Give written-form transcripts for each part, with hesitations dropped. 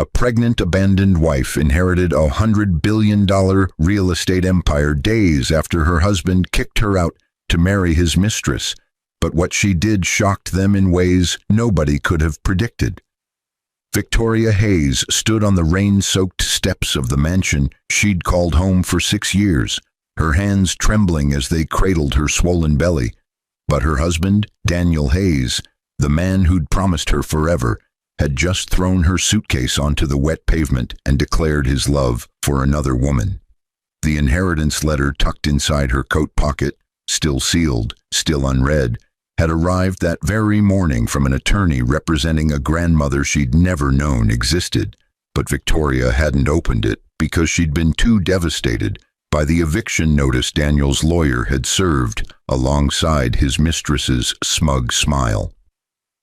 A pregnant, abandoned wife inherited a $100 billion real estate empire days after her husband kicked her out to marry his mistress, but what she did shocked them in ways nobody could have predicted. Victoria Hayes stood on the rain-soaked steps of the mansion she'd called home for 6 years, her hands trembling as they cradled her swollen belly. But her husband, Daniel Hayes, the man who'd promised her forever, had just thrown her suitcase onto the wet pavement and declared his love for another woman. The inheritance letter tucked inside her coat pocket, still sealed, still unread, had arrived that very morning from an attorney representing a grandmother she'd never known existed, but Victoria hadn't opened it because she'd been too devastated by the eviction notice Daniel's lawyer had served alongside his mistress's smug smile.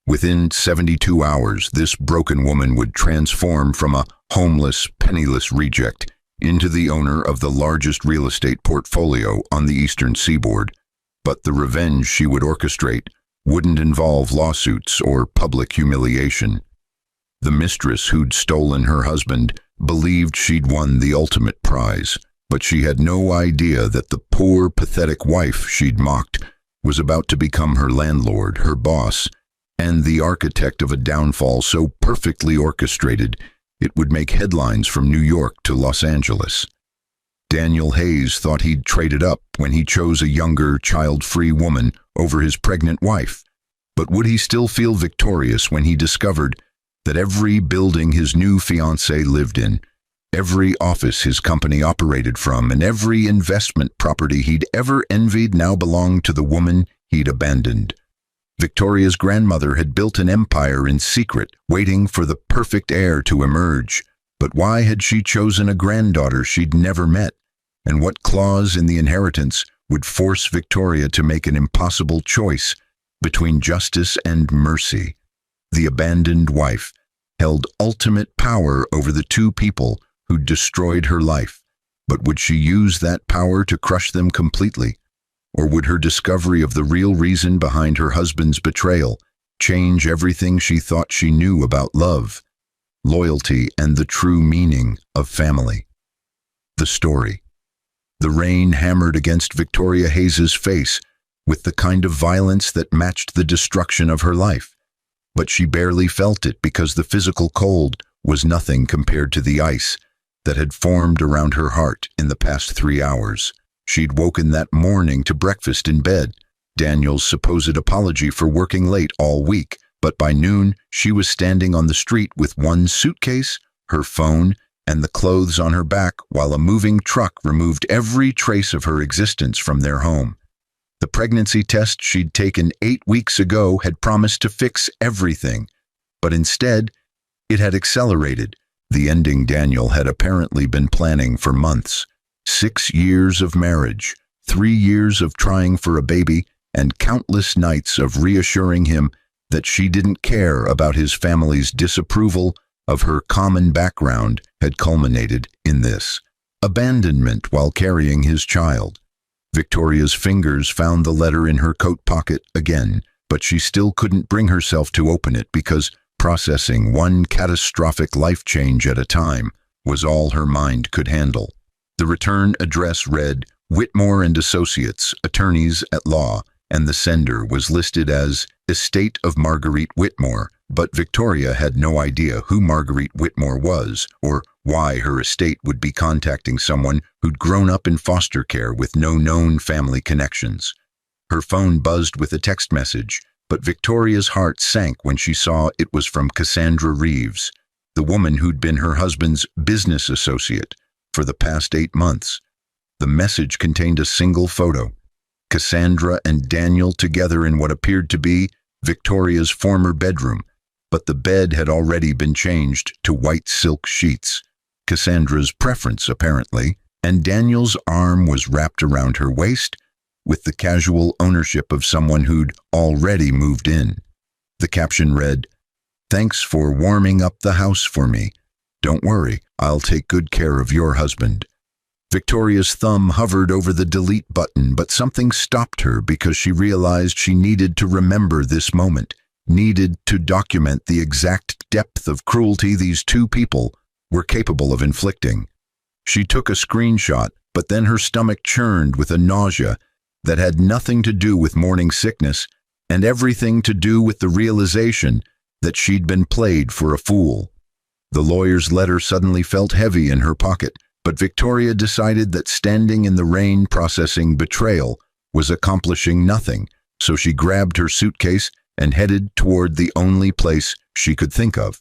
Within 72 hours, this broken woman would transform from a homeless, penniless reject into the owner of the largest real estate portfolio on the eastern seaboard. But the revenge she would orchestrate wouldn't involve lawsuits or public humiliation. The mistress who'd stolen her husband believed she'd won the ultimate prize, but she had no idea that the poor, pathetic wife she'd mocked was about to become her landlord, her boss, and the architect of a downfall so perfectly orchestrated it would make headlines from New York to Los Angeles. Daniel Hayes thought he'd traded up when he chose a younger, child-free woman over his pregnant wife. But would he still feel victorious when he discovered that every building his new fiancée lived in, every office his company operated from, and every investment property he'd ever envied now belonged to the woman he'd abandoned? Victoria's grandmother had built an empire in secret, waiting for the perfect heir to emerge. But why had she chosen a granddaughter she'd never met? And what clause in the inheritance would force Victoria to make an impossible choice between justice and mercy? The abandoned wife held ultimate power over the two people who'd destroyed her life. But would she use that power to crush them completely? Or would her discovery of the real reason behind her husband's betrayal change everything she thought she knew about love, loyalty, and the true meaning of family? The story. The rain hammered against Victoria Hayes's face with the kind of violence that matched the destruction of her life. But she barely felt it because the physical cold was nothing compared to the ice that had formed around her heart in the past 3 hours. She'd woken that morning to breakfast in bed, Daniel's supposed apology for working late all week, but by noon she was standing on the street with one suitcase, her phone, and the clothes on her back while a moving truck removed every trace of her existence from their home. The pregnancy test she'd taken 8 weeks ago had promised to fix everything, but instead it had accelerated the ending Daniel had apparently been planning for months. 6 years of marriage, 3 years of trying for a baby, and countless nights of reassuring him that she didn't care about his family's disapproval of her common background had culminated in this abandonment while carrying his child. Victoria's fingers found the letter in her coat pocket again, but she still couldn't bring herself to open it because processing one catastrophic life change at a time was all her mind could handle. The return address read, Whitmore and Associates, Attorneys at Law, and the sender was listed as Estate of Marguerite Whitmore, but Victoria had no idea who Marguerite Whitmore was or why her estate would be contacting someone who'd grown up in foster care with no known family connections. Her phone buzzed with a text message, but Victoria's heart sank when she saw it was from Cassandra Reeves, the woman who'd been her husband's business associate for the past 8 months. The message contained a single photo, Cassandra and Daniel together in what appeared to be Victoria's former bedroom, but the bed had already been changed to white silk sheets, Cassandra's preference apparently, and Daniel's arm was wrapped around her waist with the casual ownership of someone who'd already moved in. The caption read, Thanks for warming up the house for me. Don't worry, I'll take good care of your husband. Victoria's thumb hovered over the delete button, but something stopped her because she realized she needed to remember this moment. needed to document the exact depth of cruelty these two people were capable of inflicting. She took a screenshot, but then her stomach churned with a nausea that had nothing to do with morning sickness and everything to do with the realization that she'd been played for a fool. The lawyer's letter suddenly felt heavy in her pocket, but Victoria decided that standing in the rain processing betrayal was accomplishing nothing, so she grabbed her suitcase and headed toward the only place she could think of,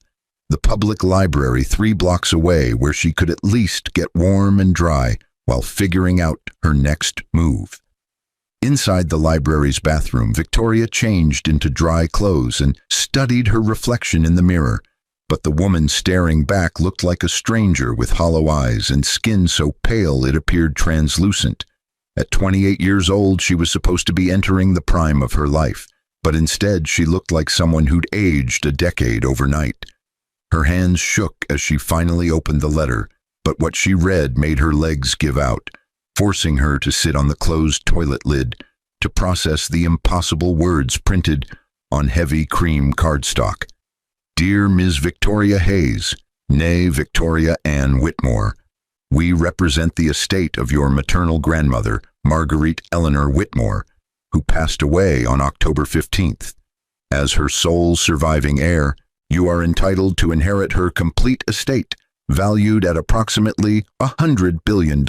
the public library 3 blocks away, where she could at least get warm and dry while figuring out her next move. Inside the library's bathroom, Victoria changed into dry clothes and studied her reflection in the mirror, but the woman staring back looked like a stranger with hollow eyes and skin so pale it appeared translucent. At 28 years old, she was supposed to be entering the prime of her life, but instead she looked like someone who'd aged a decade overnight. Her hands shook as she finally opened the letter, but what she read made her legs give out, forcing her to sit on the closed toilet lid to process the impossible words printed on heavy cream cardstock. Dear Ms. Victoria Hayes, née Victoria Ann Whitmore, we represent the estate of your maternal grandmother, Marguerite Eleanor Whitmore, who passed away on October 15th. As her sole surviving heir, you are entitled to inherit her complete estate, valued at approximately $100 billion.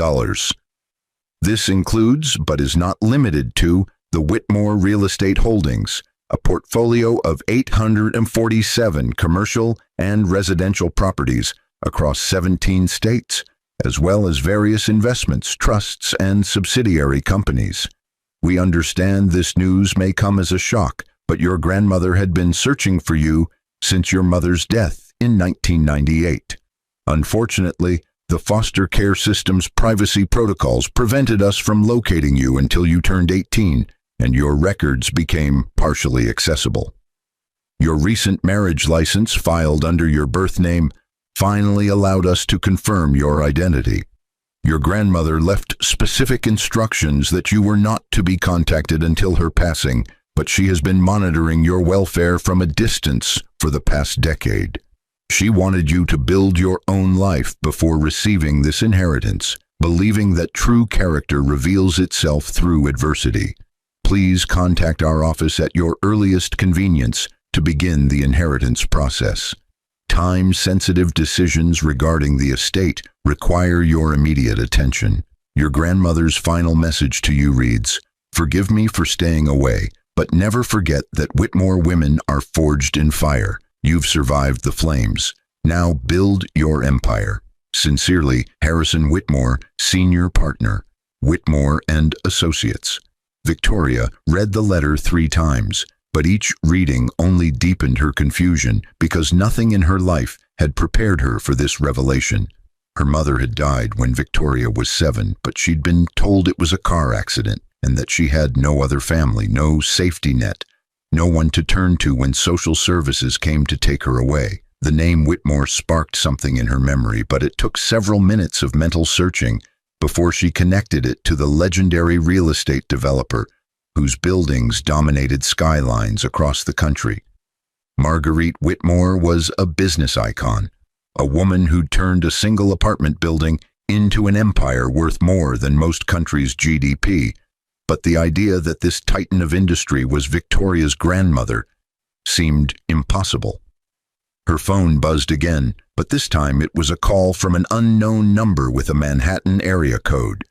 This includes, but is not limited to, the Whitmore Real Estate Holdings, a portfolio of 847 commercial and residential properties across 17 states, as well as various investments, trusts, and subsidiary companies. We understand this news may come as a shock, but your grandmother had been searching for you since your mother's death in 1998. Unfortunately, the foster care system's privacy protocols prevented us from locating you until you turned 18, and your records became partially accessible. Your recent marriage license, filed under your birth name, finally allowed us to confirm your identity. Your grandmother left specific instructions that you were not to be contacted until her passing, but she has been monitoring your welfare from a distance for the past decade. She wanted you to build your own life before receiving this inheritance, believing that true character reveals itself through adversity. Please contact our office at your earliest convenience to begin the inheritance process. Time-sensitive decisions regarding the estate require your immediate attention. Your grandmother's final message to you reads, "Forgive me for staying away, but never forget that Whitmore women are forged in fire. You've survived the flames. Now build your empire. Sincerely, Harrison Whitmore, Senior Partner, Whitmore and Associates." Victoria read the letter 3 times, but each reading only deepened her confusion because nothing in her life had prepared her for this revelation. Her mother had died when Victoria was 7, but she'd been told it was a car accident and that she had no other family, no safety net, no one to turn to when social services came to take her away. The name Whitmore sparked something in her memory, but it took several minutes of mental searching before she connected it to the legendary real estate developer whose buildings dominated skylines across the country. Marguerite Whitmore was a business icon, a woman who'd turned a single apartment building into an empire worth more than most countries' GDP. But the idea that this titan of industry was Victoria's grandmother seemed impossible. Her phone buzzed again, but this time it was a call from an unknown number with a Manhattan area code.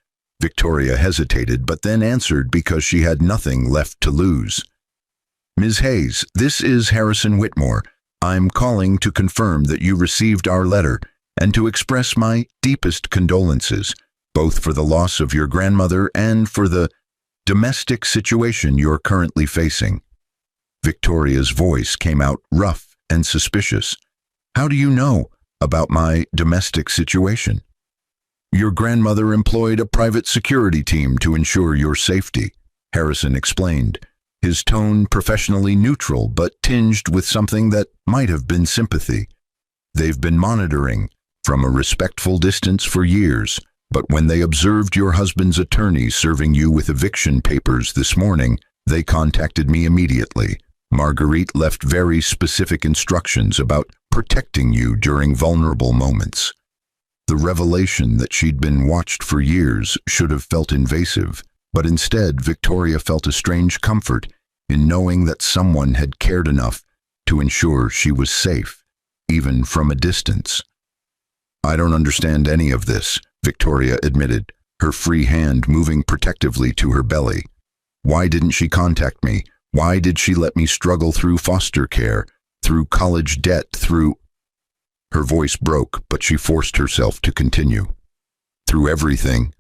Victoria hesitated, but then answered because she had nothing left to lose. "Ms. Hayes, this is Harrison Whitmore. I'm calling to confirm that you received our letter and to express my deepest condolences, both for the loss of your grandmother and for the domestic situation you're currently facing." Victoria's voice came out rough and suspicious. "How do you know about my domestic situation?" "Your grandmother employed a private security team to ensure your safety," Harrison explained, his tone professionally neutral but tinged with something that might have been sympathy. "They've been monitoring from a respectful distance for years, but when they observed your husband's attorney serving you with eviction papers this morning, they contacted me immediately. Marguerite left very specific instructions about protecting you during vulnerable moments. The revelation that she'd been watched for years should have felt invasive, but instead Victoria felt a strange comfort in knowing that someone had cared enough to ensure she was safe, even from a distance. "I don't understand any of this," Victoria admitted, her free hand moving protectively to her belly. "Why didn't she contact me? Why did she let me struggle through foster care, through college debt, through—" Her voice broke, but she forced herself to continue. "Through everything."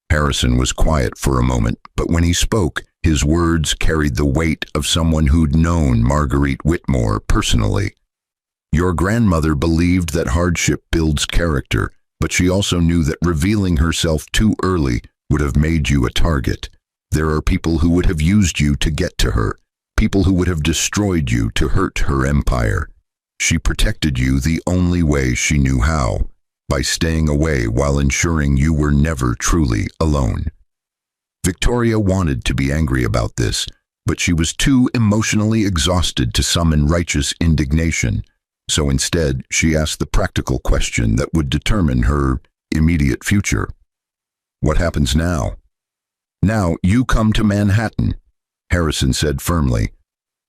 Harrison was quiet for a moment, but when he spoke, his words carried the weight of someone who'd known Marguerite Whitmore personally. "Your grandmother believed that hardship builds character, but she also knew that revealing herself too early would have made you a target. There are people who would have used you to get to her, people who would have destroyed you to hurt her empire. She protected you the only way she knew how, by staying away while ensuring you were never truly alone." Victoria wanted to be angry about this, but she was too emotionally exhausted to summon righteous indignation, so instead she asked the practical question that would determine her immediate future. "What happens now?" "Now you come to Manhattan," Harrison said firmly.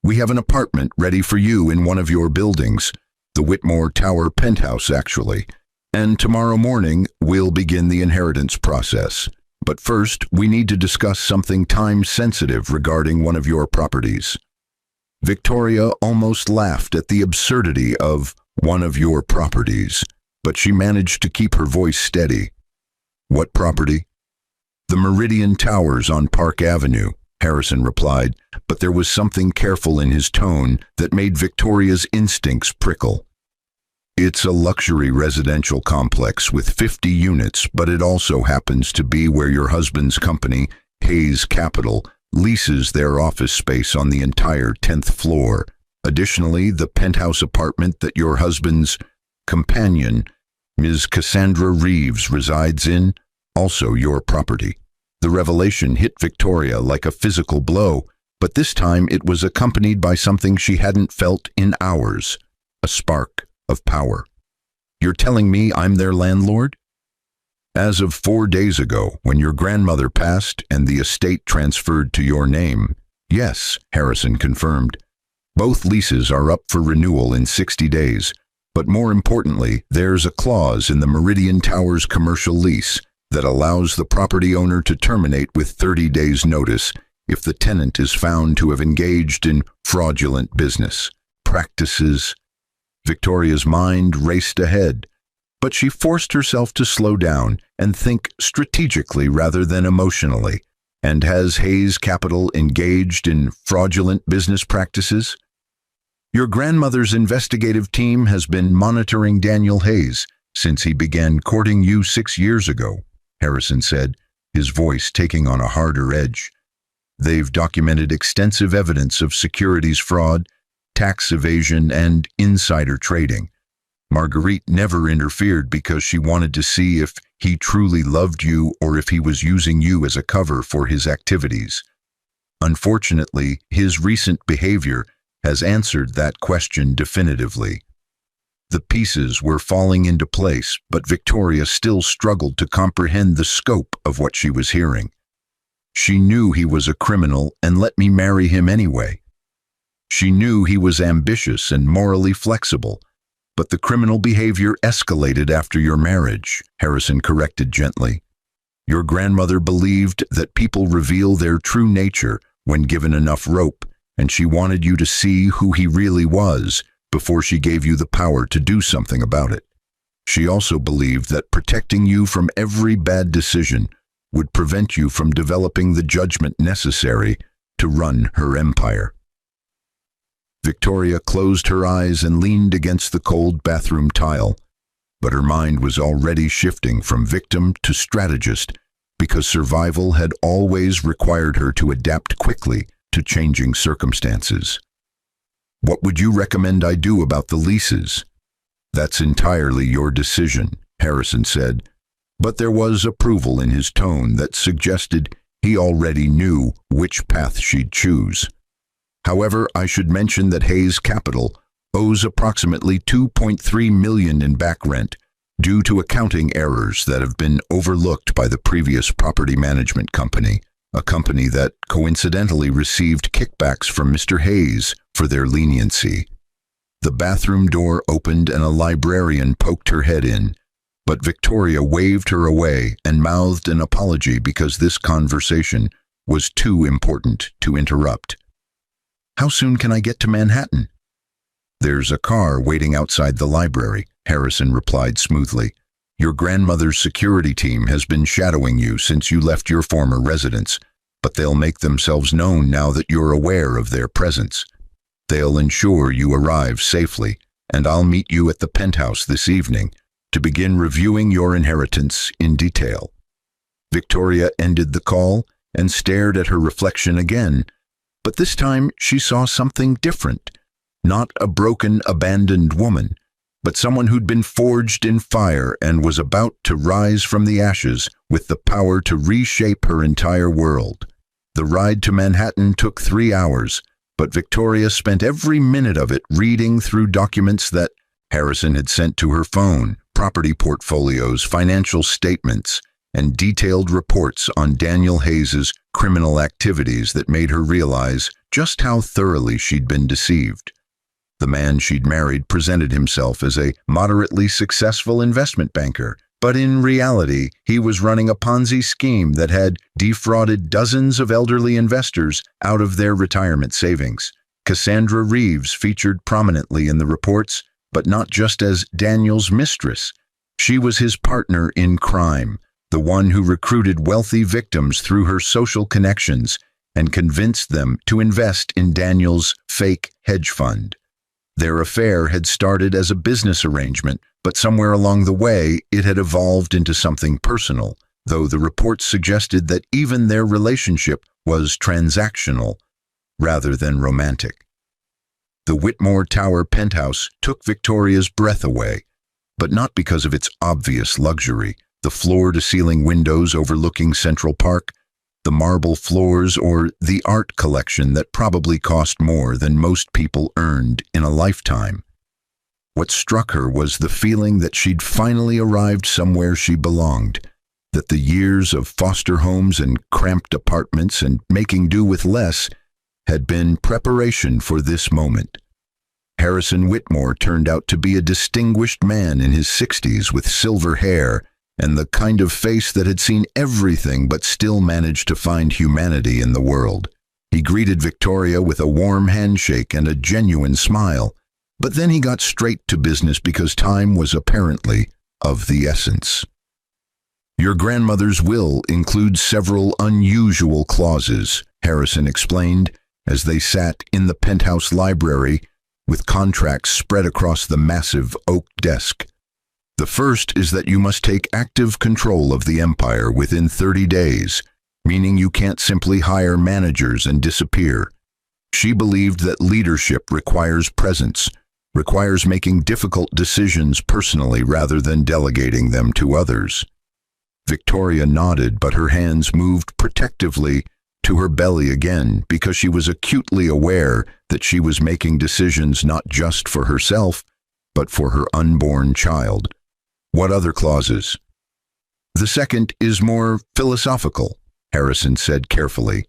"We have an apartment ready for you in one of your buildings, the Whitmore Tower penthouse actually, and tomorrow morning we'll begin the inheritance process. But first, we need to discuss something time-sensitive regarding one of your properties." Victoria almost laughed at the absurdity of "one of your properties," but she managed to keep her voice steady. "What property?" "The Meridian Towers on Park Avenue," Harrison replied, but there was something careful in his tone that made Victoria's instincts prickle. "It's a luxury residential complex with 50 units, but it also happens to be where your husband's company, Hayes Capital, leases their office space on the entire 10th floor. Additionally, the penthouse apartment that your husband's companion, Ms. Cassandra Reeves, resides in, also your property." The revelation hit Victoria like a physical blow, but this time it was accompanied by something she hadn't felt in hours, a spark of power. "You're telling me I'm their landlord?" "As of 4 days ago, when your grandmother passed and the estate transferred to your name, yes," Harrison confirmed. "Both leases are up for renewal in 60 days, but more importantly, there's a clause in the Meridian Towers commercial lease that allows the property owner to terminate with 30 days' notice if the tenant is found to have engaged in fraudulent business practices." Victoria's mind raced ahead, but she forced herself to slow down and think strategically rather than emotionally. "And has Hayes Capital engaged in fraudulent business practices?" "Your grandmother's investigative team has been monitoring Daniel Hayes since he began courting you 6 years ago," Harrison said, his voice taking on a harder edge. "They've documented extensive evidence of securities fraud, tax evasion, and insider trading. Marguerite never interfered because she wanted to see if he truly loved you or if he was using you as a cover for his activities. Unfortunately, his recent behavior has answered that question definitively." The pieces were falling into place, but Victoria still struggled to comprehend the scope of what she was hearing. "She knew he was a criminal and let me marry him anyway. She knew he was ambitious and morally flexible, but the criminal behavior escalated after your marriage," Harrison corrected gently. "Your grandmother believed that people reveal their true nature when given enough rope, and she wanted you to see who he really was before she gave you the power to do something about it. She also believed that protecting you from every bad decision would prevent you from developing the judgment necessary to run her empire." Victoria closed her eyes and leaned against the cold bathroom tile, but her mind was already shifting from victim to strategist because survival had always required her to adapt quickly to changing circumstances. "What would you recommend I do about the leases?" "That's entirely your decision," Harrison said, but there was approval in his tone that suggested he already knew which path she'd choose. However, I should mention that Hayes Capital owes approximately $2.3 million in back rent due to accounting errors that have been overlooked by the previous property management company, a company that coincidentally received kickbacks from Mr. Hayes for their leniency. The bathroom door opened and a librarian poked her head in, but Victoria waved her away and mouthed an apology because this conversation was too important to interrupt. "How soon can I get to Manhattan?" "There's a car waiting outside the library," Harrison replied smoothly. "Your grandmother's security team has been shadowing you since you left your former residence, but they'll make themselves known now that you're aware of their presence. They'll ensure you arrive safely, and I'll meet you at the penthouse this evening to begin reviewing your inheritance in detail." Victoria ended the call and stared at her reflection again, but this time she saw something different. Not a broken, abandoned woman, but someone who'd been forged in fire and was about to rise from the ashes with the power to reshape her entire world. The ride to Manhattan took 3 hours, but Victoria spent every minute of it reading through documents that Harrison had sent to her phone, property portfolios, financial statements, and detailed reports on Daniel Hayes's criminal activities that made her realize just how thoroughly she'd been deceived. The man she'd married presented himself as a moderately successful investment banker, but in reality, he was running a Ponzi scheme that had defrauded dozens of elderly investors out of their retirement savings. Cassandra Reeves featured prominently in the reports, but not just as Daniel's mistress. She was his partner in crime, the one who recruited wealthy victims through her social connections and convinced them to invest in Daniel's fake hedge fund. Their affair had started as a business arrangement, but somewhere along the way it had evolved into something personal, though the reports suggested that even their relationship was transactional rather than romantic. The Whitmore Tower penthouse took Victoria's breath away, but not because of its obvious luxury. The floor-to-ceiling windows overlooking Central Park, the marble floors, or the art collection that probably cost more than most people earned in a lifetime. What struck her was the feeling that she'd finally arrived somewhere she belonged, that the years of foster homes and cramped apartments and making do with less had been preparation for this moment. Harrison Whitmore turned out to be a distinguished man in his 60s with silver hair and the kind of face that had seen everything but still managed to find humanity in the world. He greeted Victoria with a warm handshake and a genuine smile, but then he got straight to business because time was apparently of the essence. "Your grandmother's will includes several unusual clauses," Harrison explained as they sat in the penthouse library with contracts spread across the massive oak desk. "The first is that you must take active control of the empire within 30 days, meaning you can't simply hire managers and disappear. She believed that leadership requires presence, requires making difficult decisions personally rather than delegating them to others." Victoria nodded, but her hands moved protectively to her belly again because she was acutely aware that she was making decisions not just for herself, but for her unborn child. "What other clauses?" "The second is more philosophical," Harrison said carefully.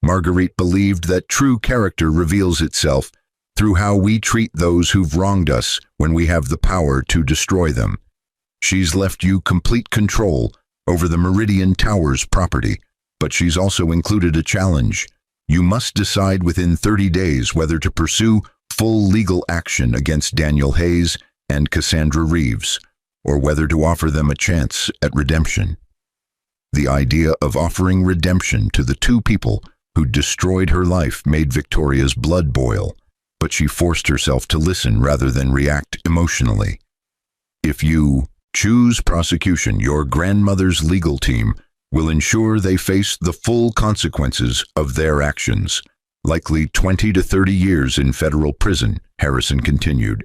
"Marguerite believed that true character reveals itself through how we treat those who've wronged us when we have the power to destroy them. She's left you complete control over the Meridian Towers property, but she's also included a challenge. You must decide within 30 days whether to pursue full legal action against Daniel Hayes and Cassandra Reeves, or whether to offer them a chance at redemption." The idea of offering redemption to the two people who destroyed her life made Victoria's blood boil, but she forced herself to listen rather than react emotionally. "If you choose prosecution, your grandmother's legal team will ensure they face the full consequences of their actions, likely 20 to 30 years in federal prison," Harrison continued.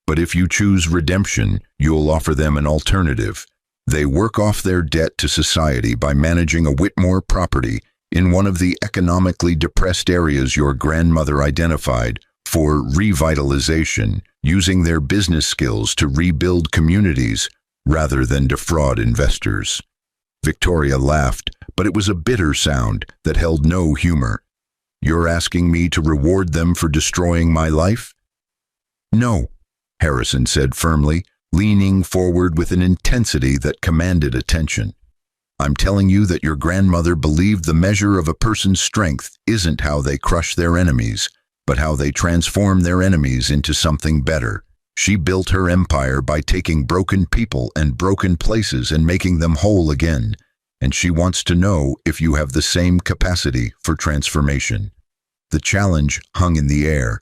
"But if you choose redemption, you'll offer them an alternative. They work off their debt to society by managing a Whitmore property in one of the economically depressed areas your grandmother identified, for revitalization, using their business skills to rebuild communities rather than defraud investors. Victoria laughed, but it was a bitter sound that held no humor. You're asking me to reward them for destroying my life? No, Harrison said firmly, leaning forward with an intensity that commanded attention. I'm telling you that your grandmother believed the measure of a person's strength isn't how they crush their enemies, but how they transform their enemies into something better. She built her empire by taking broken people and broken places and making them whole again, and she wants to know if you have the same capacity for transformation. The challenge hung in the air,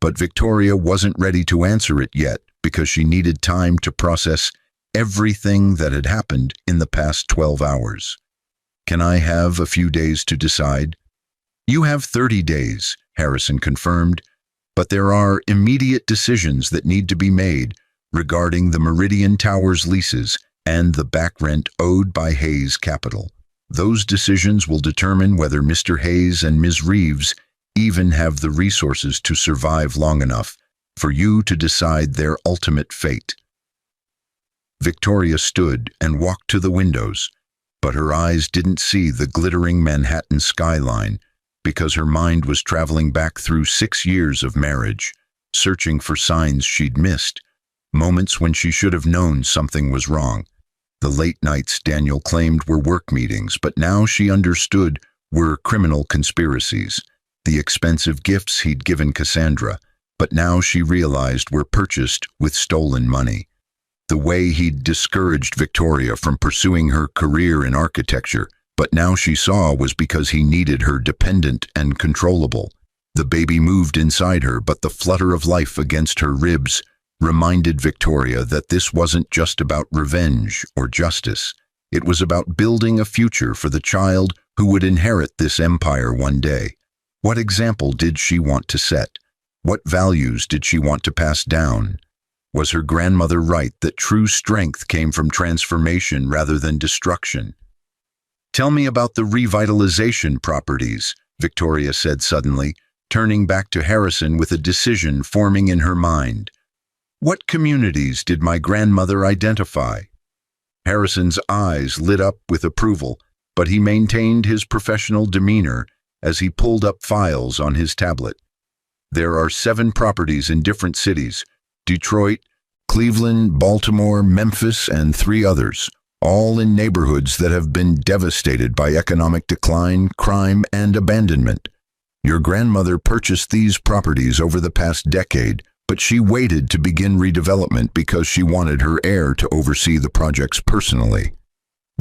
but Victoria wasn't ready to answer it yet because she needed time to process everything that had happened in the past 12 hours. Can I have a few days to decide? You have 30 days, Harrison confirmed, but there are immediate decisions that need to be made regarding the Meridian Towers leases and the back rent owed by Hayes Capital. Those decisions will determine whether Mr. Hayes and Ms. Reeves even have the resources to survive long enough for you to decide their ultimate fate. Victoria stood and walked to the windows, but her eyes didn't see the glittering Manhattan skyline because her mind was traveling back through 6 years of marriage, searching for signs she'd missed, moments when she should have known something was wrong. The late nights Daniel claimed were work meetings, but now she understood were criminal conspiracies. The expensive gifts he'd given Cassandra, but now she realized were purchased with stolen money. The way he'd discouraged Victoria from pursuing her career in architecture, but now she saw was because he needed her dependent and controllable. The baby moved inside her, but the flutter of life against her ribs reminded Victoria that this wasn't just about revenge or justice. It was about building a future for the child who would inherit this empire one day. What example did she want to set? What values did she want to pass down? Was her grandmother right that true strength came from transformation rather than destruction? Tell me about the revitalization properties, Victoria said suddenly, turning back to Harrison with a decision forming in her mind. What communities did my grandmother identify? Harrison's eyes lit up with approval, but he maintained his professional demeanor as he pulled up files on his tablet. There are 7 properties in different cities: Detroit, Cleveland, Baltimore, Memphis, and 3 others, all in neighborhoods that have been devastated by economic decline, crime, and abandonment. Your grandmother purchased these properties over the past decade, but she waited to begin redevelopment because she wanted her heir to oversee the projects personally.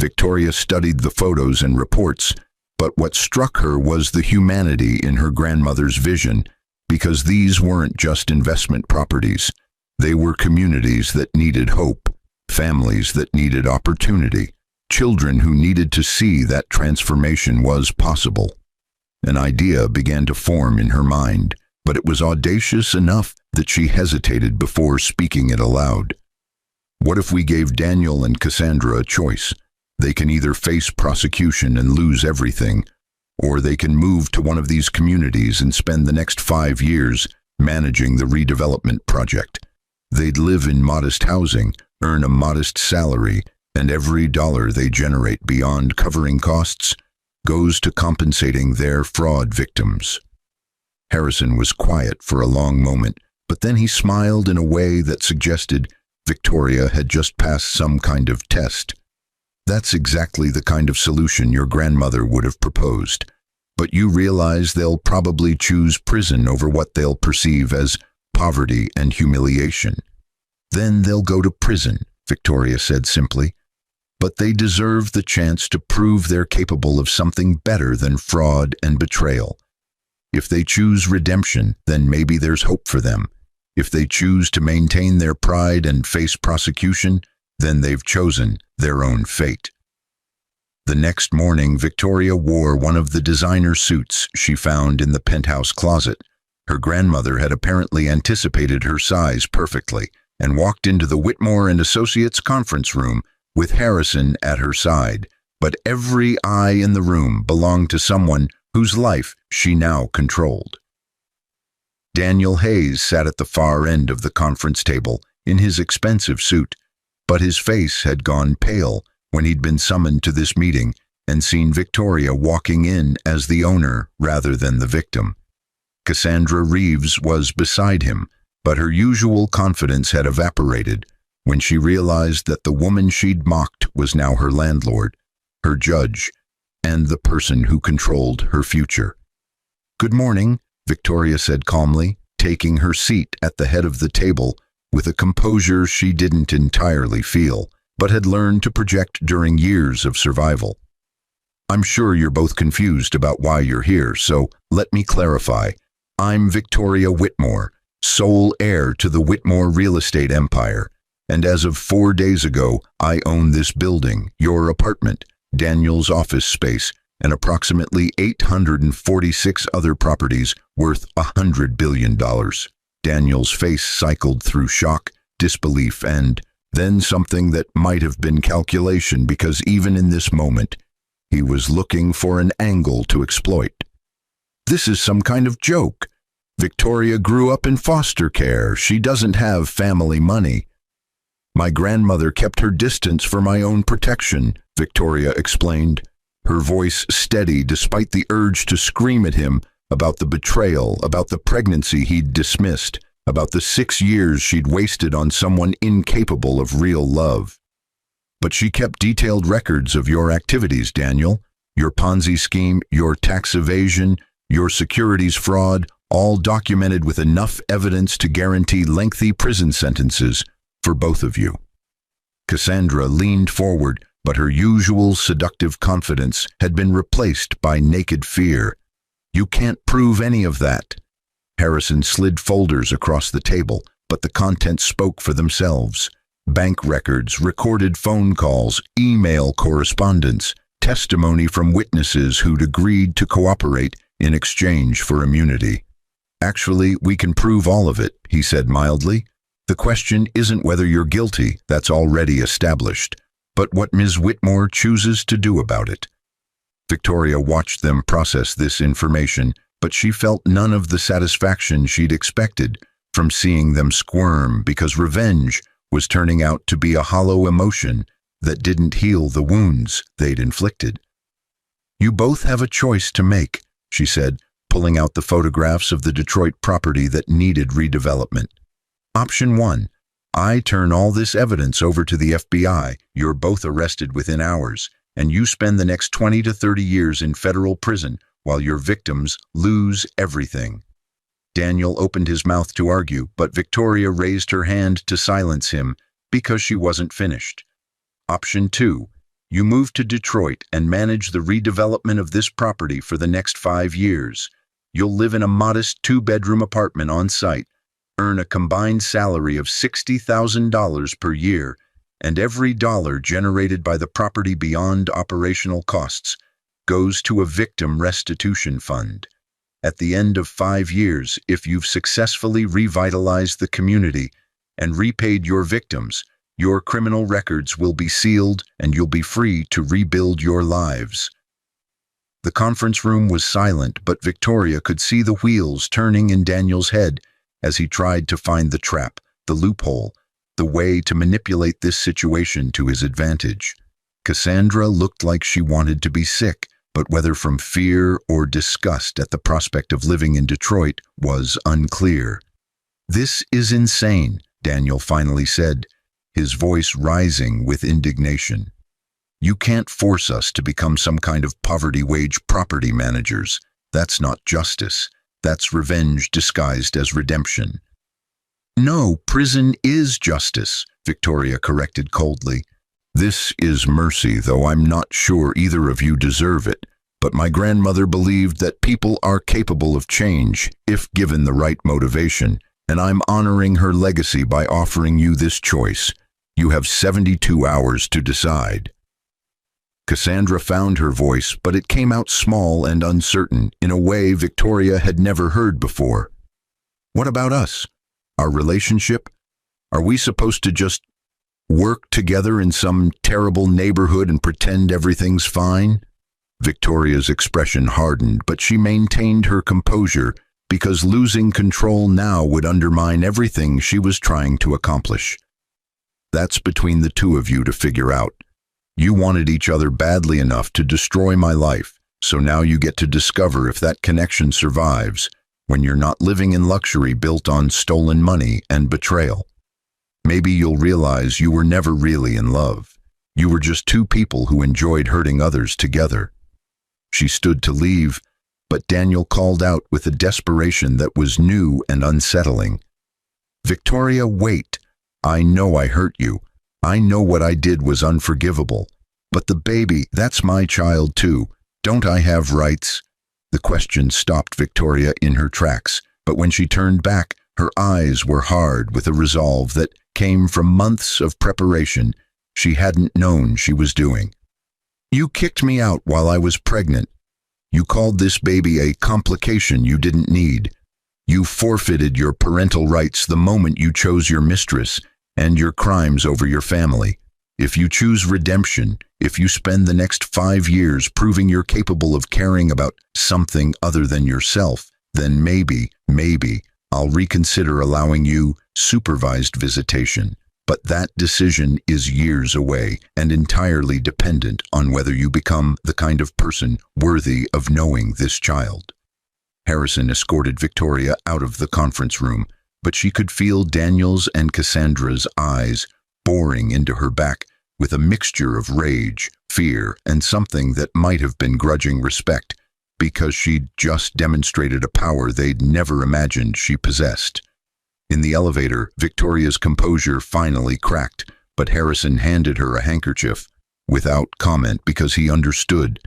Victoria studied the photos and reports, but what struck her was the humanity in her grandmother's vision, because these weren't just investment properties. They were communities that needed hope, families that needed opportunity, children who needed to see that transformation was possible. An idea began to form in her mind, but it was audacious enough that she hesitated before speaking it aloud. What if we gave Daniel and Cassandra a choice? They can either face prosecution and lose everything, or they can move to one of these communities and spend the next 5 years managing the redevelopment project. They'd live in modest housing, earn a modest salary, and every dollar they generate beyond covering costs goes to compensating their fraud victims. Harrison was quiet for a long moment, but then he smiled in a way that suggested Victoria had just passed some kind of test. That's exactly the kind of solution your grandmother would have proposed. But you realize they'll probably choose prison over what they'll perceive as poverty and humiliation. Then they'll go to prison, Victoria said simply. But they deserve the chance to prove they're capable of something better than fraud and betrayal. If they choose redemption, then maybe there's hope for them. If they choose to maintain their pride and face prosecution, then they've chosen their own fate. The next morning, Victoria wore one of the designer suits she found in the penthouse closet. Her grandmother had apparently anticipated her size perfectly and walked into the Whitmore and Associates conference room with Harrison at her side, but every eye in the room belonged to someone whose life she now controlled. Daniel Hayes sat at the far end of the conference table in his expensive suit, but his face had gone pale when he'd been summoned to this meeting and seen Victoria walking in as the owner rather than the victim. Cassandra Reeves was beside him, but her usual confidence had evaporated when she realized that the woman she'd mocked was now her landlord, her judge, and the person who controlled her future. "Good morning," Victoria said calmly, taking her seat at the head of the table with a composure she didn't entirely feel, but had learned to project during years of survival. "I'm sure you're both confused about why you're here, so let me clarify. I'm Victoria Whitmore, sole heir to the Whitmore real estate empire, and as of 4 days ago, I own this building, your apartment, Daniel's office space, and approximately 846 other properties worth $100 billion. Daniel's face cycled through shock, disbelief, and then something that might have been calculation, because even in this moment, he was looking for an angle to exploit. "This is some kind of joke. Victoria grew up in foster care. She doesn't have family money. My grandmother kept her distance for my own protection," Victoria explained, her voice steady despite the urge to scream at him about the betrayal, about the pregnancy he'd dismissed, about the 6 years she'd wasted on someone incapable of real love. "But she kept detailed records of your activities, Daniel. Your Ponzi scheme, your tax evasion, your securities fraud, all documented with enough evidence to guarantee lengthy prison sentences for both of you." Cassandra leaned forward, but her usual seductive confidence had been replaced by naked fear. "You can't prove any of that." Harrison slid folders across the table, but the contents spoke for themselves. Bank records, recorded phone calls, email correspondence, testimony from witnesses who'd agreed to cooperate in exchange for immunity. "Actually, we can prove all of it," he said mildly. "The question isn't whether you're guilty, that's already established, but what Ms. Whitmore chooses to do about it." Victoria watched them process this information, but she felt none of the satisfaction she'd expected from seeing them squirm, because revenge was turning out to be a hollow emotion that didn't heal the wounds they'd inflicted. "You both have a choice to make," she said, pulling out the photographs of the Detroit property that needed redevelopment. "Option 1, I turn all this evidence over to the FBI, you're both arrested within hours, and you spend the next 20 to 30 years in federal prison while your victims lose everything." Daniel opened his mouth to argue, but Victoria raised her hand to silence him because she wasn't finished. "Option 2, you move to Detroit and manage the redevelopment of this property for the next 5 years. You'll live in a modest 2-bedroom apartment on site, earn a combined salary of $60,000 per year, and every dollar generated by the property beyond operational costs goes to a victim restitution fund. At the end of 5 years, if you've successfully revitalized the community and repaid your victims, your criminal records will be sealed and you'll be free to rebuild your lives." The conference room was silent, but Victoria could see the wheels turning in Daniel's head as he tried to find the trap, the loophole, the way to manipulate this situation to his advantage. Cassandra looked like she wanted to be sick, but whether from fear or disgust at the prospect of living in Detroit was unclear. "This is insane," Daniel finally said, his voice rising with indignation. "You can't force us to become some kind of poverty wage property managers. That's not justice. That's revenge disguised as redemption." "No, prison is justice," Victoria corrected coldly. "This is mercy, though I'm not sure either of you deserve it. But my grandmother believed that people are capable of change if given the right motivation, and I'm honoring her legacy by offering you this choice. You have 72 hours to decide." Cassandra found her voice, but it came out small and uncertain in a way Victoria had never heard before. "What about us? Our relationship? Are we supposed to just Work together in some terrible neighborhood and pretend everything's fine? Victoria's expression hardened, but she maintained her composure because losing control now would undermine everything she was trying to accomplish. That's between the two of you to figure out. You wanted each other badly enough to destroy my life, so now you get to discover if that connection survives when you're not living in luxury built on stolen money and betrayal. Maybe you'll realize you were never really in love. You were just two people who enjoyed hurting others together. She stood to leave, but Daniel called out with a desperation that was new and unsettling. "Victoria, wait. I know I hurt you. I know what I did was unforgivable. But the baby, that's my child too. Don't I have rights?" The question stopped Victoria in her tracks, but when she turned back, her eyes were hard with a resolve that came from months of preparation she hadn't known she was doing. "You kicked me out while I was pregnant. You called this baby a complication you didn't need. You forfeited your parental rights the moment you chose your mistress and your crimes over your family. If you choose redemption, if you spend the next 5 years proving you're capable of caring about something other than yourself, then maybe I'll reconsider allowing you supervised visitation. But that decision is years away and entirely dependent on whether you become the kind of person worthy of knowing this child." Harrison escorted Victoria out of the conference room, but she could feel Daniel's and Cassandra's eyes boring into her back with a mixture of rage, fear, and something that might have been grudging respect, because she'd just demonstrated a power they'd never imagined she possessed. In the elevator, Victoria's composure finally cracked, but Harrison handed her a handkerchief without comment because he understood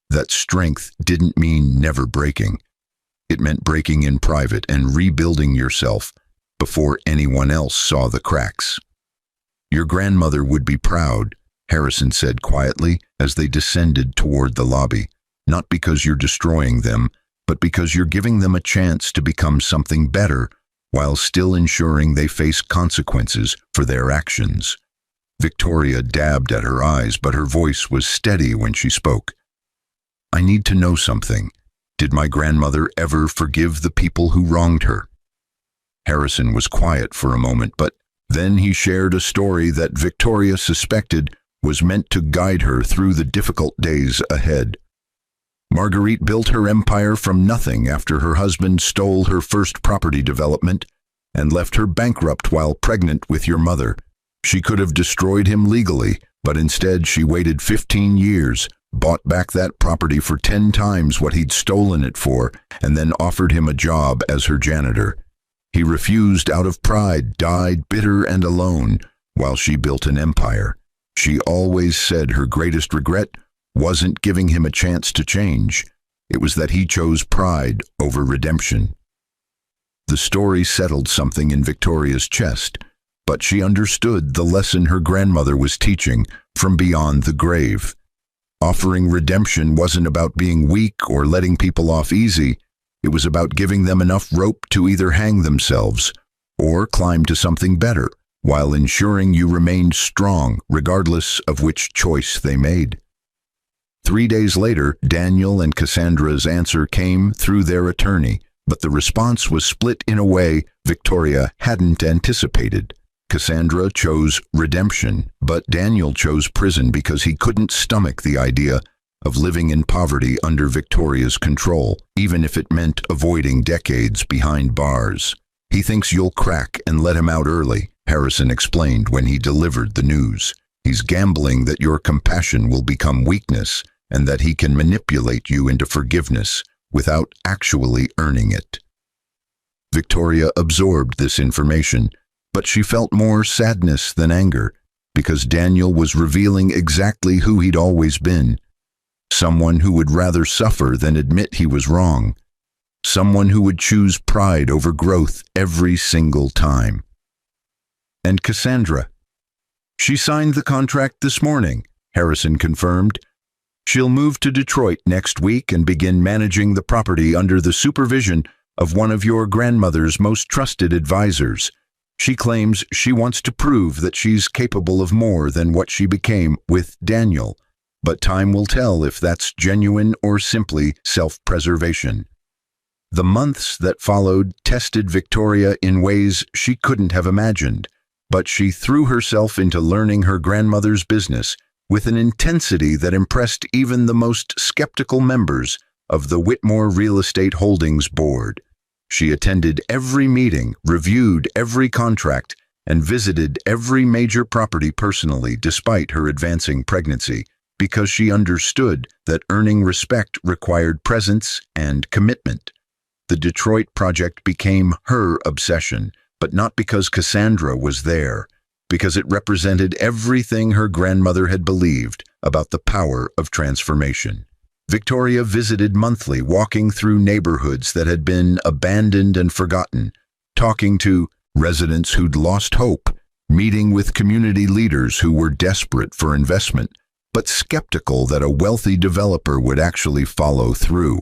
that strength didn't mean never breaking. It meant breaking in private and rebuilding yourself before anyone else saw the cracks. "Your grandmother would be proud," Harrison said quietly as they descended toward the lobby. "Not because you're destroying them, but because you're giving them a chance to become something better while still ensuring they face consequences for their actions." Victoria dabbed at her eyes, but her voice was steady when she spoke. "I need to know something. Did my grandmother ever forgive the people who wronged her?" Harrison was quiet for a moment, but then he shared a story that Victoria suspected was meant to guide her through the difficult days ahead. Marguerite built her empire from nothing after her husband stole her first property development and left her bankrupt while pregnant with your mother. She could have destroyed him legally, but instead she waited 15 years, bought back that property for 10 times what he'd stolen it for, and then offered him a job as her janitor. He refused out of pride, died bitter and alone, while she built an empire. She always said her greatest regret wasn't giving him a chance to change. It was that he chose pride over redemption. The story settled something in Victoria's chest, but she understood the lesson her grandmother was teaching from beyond the grave. Offering redemption wasn't about being weak or letting people off easy. It was about giving them enough rope to either hang themselves or climb to something better, while ensuring you remained strong regardless of which choice they made. 3 days later, Daniel and Cassandra's answer came through their attorney, but the response was split in a way Victoria hadn't anticipated. Cassandra chose redemption, but Daniel chose prison because he couldn't stomach the idea of living in poverty under Victoria's control, even if it meant avoiding decades behind bars. "He thinks you'll crack and let him out early," Harrison explained when he delivered the news. "He's gambling that your compassion will become weakness and that he can manipulate you into forgiveness without actually earning it." Victoria absorbed this information, but she felt more sadness than anger, because Daniel was revealing exactly who he'd always been. Someone who would rather suffer than admit he was wrong. Someone who would choose pride over growth every single time. And Cassandra? "She signed the contract this morning," Harrison confirmed. "She'll move to Detroit next week and begin managing the property under the supervision of one of your grandmother's most trusted advisors. She claims she wants to prove that she's capable of more than what she became with Daniel, but time will tell if that's genuine or simply self-preservation. The months that followed tested Victoria in ways she couldn't have imagined, but she threw herself into learning her grandmother's business with an intensity that impressed even the most skeptical members of the Whitmore Real Estate Holdings Board. She attended every meeting, reviewed every contract, and visited every major property personally despite her advancing pregnancy, because she understood that earning respect required presence and commitment. The Detroit project became her obsession, but not because Cassandra was there, because it represented everything her grandmother had believed about the power of transformation. Victoria visited monthly, walking through neighborhoods that had been abandoned and forgotten, talking to residents who'd lost hope, meeting with community leaders who were desperate for investment, but skeptical that a wealthy developer would actually follow through.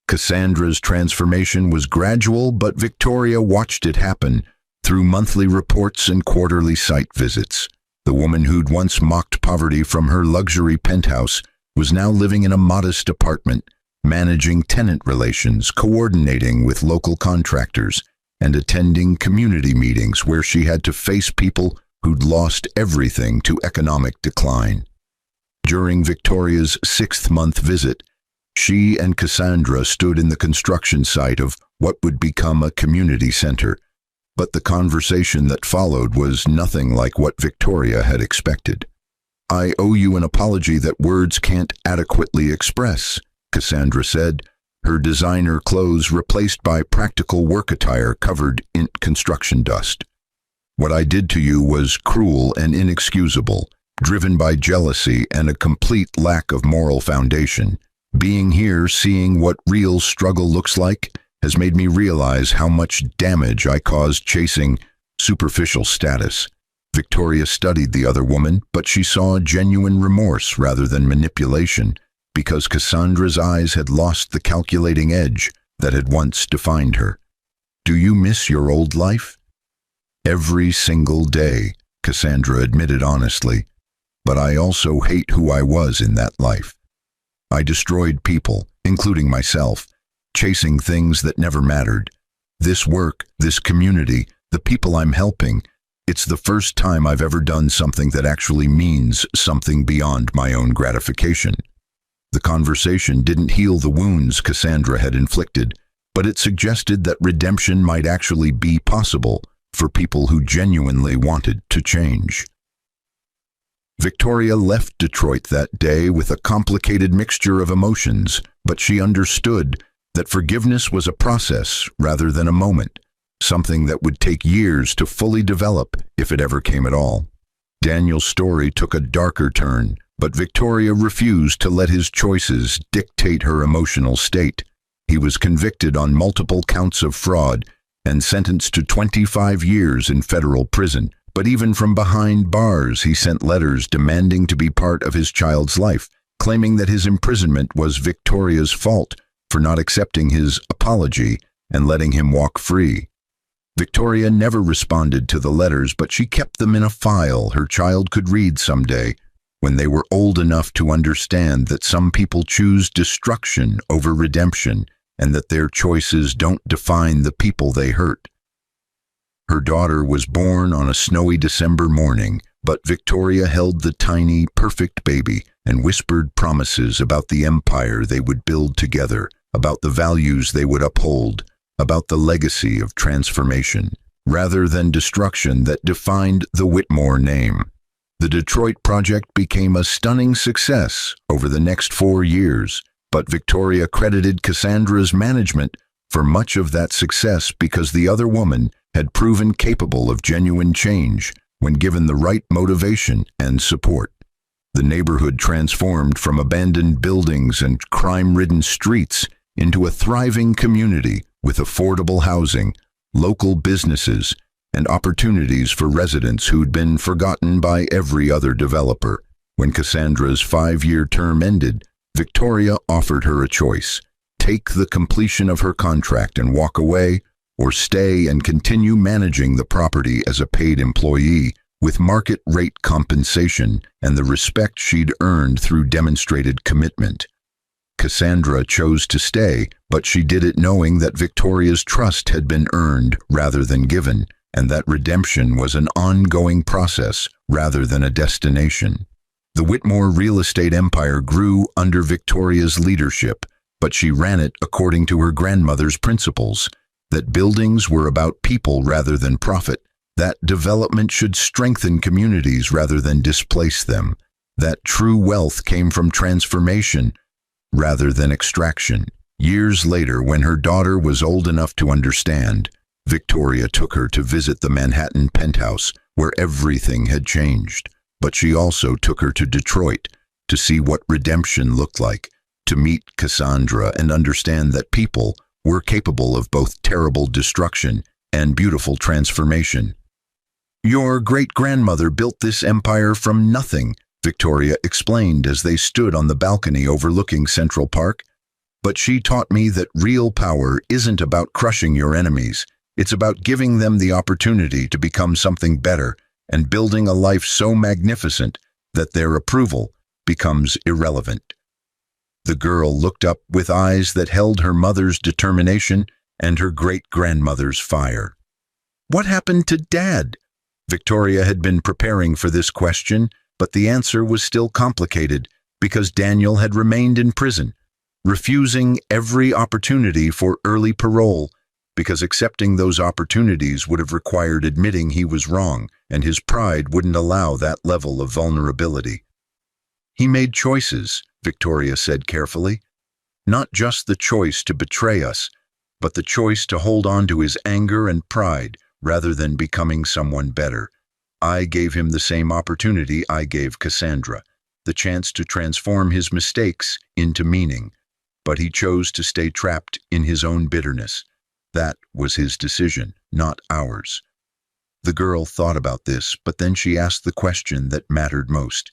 Cassandra's transformation was gradual, but Victoria watched it happen through monthly reports and quarterly site visits. The woman who'd once mocked poverty from her luxury penthouse was now living in a modest apartment, managing tenant relations, coordinating with local contractors, and attending community meetings where she had to face people who'd lost everything to economic decline. During Victoria's 6th-month visit, she and Cassandra stood in the construction site of what would become a community center, but the conversation that followed was nothing like what Victoria had expected. "I owe you an apology that words can't adequately express," Cassandra said, her designer clothes replaced by practical work attire covered in construction dust. "What I did to you was cruel and inexcusable, driven by jealousy and a complete lack of moral foundation. Being here, seeing what real struggle looks like, has made me realize how much damage I caused chasing superficial status." Victoria studied the other woman, but she saw genuine remorse rather than manipulation, because Cassandra's eyes had lost the calculating edge that had once defined her. "Do you miss your old life?" "Every single day," Cassandra admitted honestly, "but I also hate who I was in that life. I destroyed people, including myself, chasing things that never mattered. This work, this community, the people I'm helping, it's the first time I've ever done something that actually means something beyond my own gratification." The conversation didn't heal the wounds Cassandra had inflicted, but it suggested that redemption might actually be possible for people who genuinely wanted to change. Victoria left Detroit that day with a complicated mixture of emotions, but she understood that forgiveness was a process rather than a moment, something that would take years to fully develop if it ever came at all. Daniel's story took a darker turn, but Victoria refused to let his choices dictate her emotional state. He was convicted on multiple counts of fraud and sentenced to 25 years in federal prison. But even from behind bars, he sent letters demanding to be part of his child's life, claiming that his imprisonment was Victoria's fault for not accepting his apology and letting him walk free. Victoria never responded to the letters, but she kept them in a file her child could read someday, when they were old enough to understand that some people choose destruction over redemption and that their choices don't define the people they hurt. Her daughter was born on a snowy December morning, but Victoria held the tiny, perfect baby and whispered promises about the empire they would build together, about the values they would uphold, about the legacy of transformation, rather than destruction that defined the Whitmore name. The Detroit project became a stunning success over the next 4 years, but Victoria credited Cassandra's management for much of that success because the other woman had proven capable of genuine change when given the right motivation and support. The neighborhood transformed from abandoned buildings and crime-ridden streets into a thriving community with affordable housing, local businesses, and opportunities for residents who'd been forgotten by every other developer. When Cassandra's 5-year term ended, Victoria offered her a choice: take the completion of her contract and walk away, or stay and continue managing the property as a paid employee with market rate compensation and the respect she'd earned through demonstrated commitment. Cassandra chose to stay, but she did it knowing that Victoria's trust had been earned rather than given, and that redemption was an ongoing process rather than a destination. The Whitmore real estate empire grew under Victoria's leadership, but she ran it according to her grandmother's principles, that buildings were about people rather than profit, that development should strengthen communities rather than displace them, that true wealth came from transformation rather than extraction. Years later, when her daughter was old enough to understand, Victoria took her to visit the Manhattan penthouse where everything had changed. But she also took her to Detroit to see what redemption looked like, to meet Cassandra and understand that people were capable of both terrible destruction and beautiful transformation. "Your great-grandmother built this empire from nothing," Victoria explained as they stood on the balcony overlooking Central Park. "But she taught me that real power isn't about crushing your enemies. It's about giving them the opportunity to become something better and building a life so magnificent that their approval becomes irrelevant." The girl looked up with eyes that held her mother's determination and her great-grandmother's fire. "What happened to Dad?" Victoria had been preparing for this question, but the answer was still complicated because Daniel had remained in prison, refusing every opportunity for early parole, because accepting those opportunities would have required admitting he was wrong, and his pride wouldn't allow that level of vulnerability. "He made choices," Victoria said carefully. "Not just the choice to betray us, but the choice to hold on to his anger and pride rather than becoming someone better. I gave him the same opportunity I gave Cassandra, the chance to transform his mistakes into meaning, but he chose to stay trapped in his own bitterness. That was his decision, not ours." The girl thought about this, but then she asked the question that mattered most.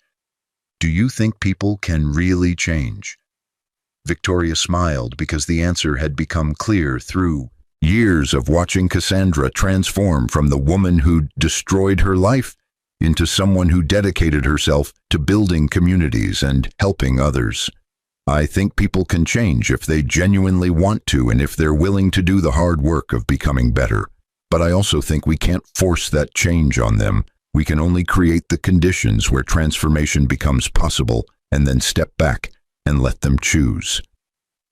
"Do you think people can really change?" Victoria smiled because the answer had become clear through years of watching Cassandra transform from the woman who destroyed her life into someone who dedicated herself to building communities and helping others. "I think people can change if they genuinely want to and if they're willing to do the hard work of becoming better. But I also think we can't force that change on them. We can only create the conditions where transformation becomes possible and then step back and let them choose."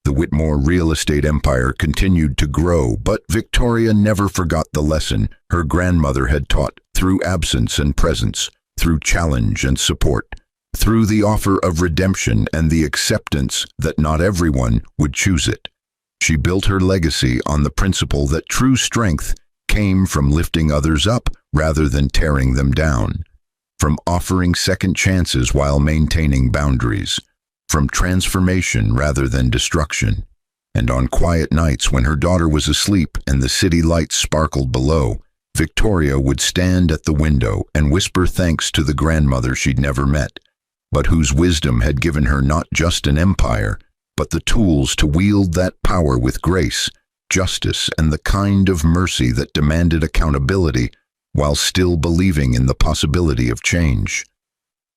The Whitmore real estate empire continued to grow, but Victoria never forgot the lesson her grandmother had taught through absence and presence, through challenge and support, through the offer of redemption and the acceptance that not everyone would choose it. She built her legacy on the principle that true strength came from lifting others up rather than tearing them down, from offering second chances while maintaining boundaries, from transformation rather than destruction. And on quiet nights when her daughter was asleep and the city lights sparkled below, Victoria would stand at the window and whisper thanks to the grandmother she'd never met, but whose wisdom had given her not just an empire, but the tools to wield that power with grace, justice, and the kind of mercy that demanded accountability while still believing in the possibility of change.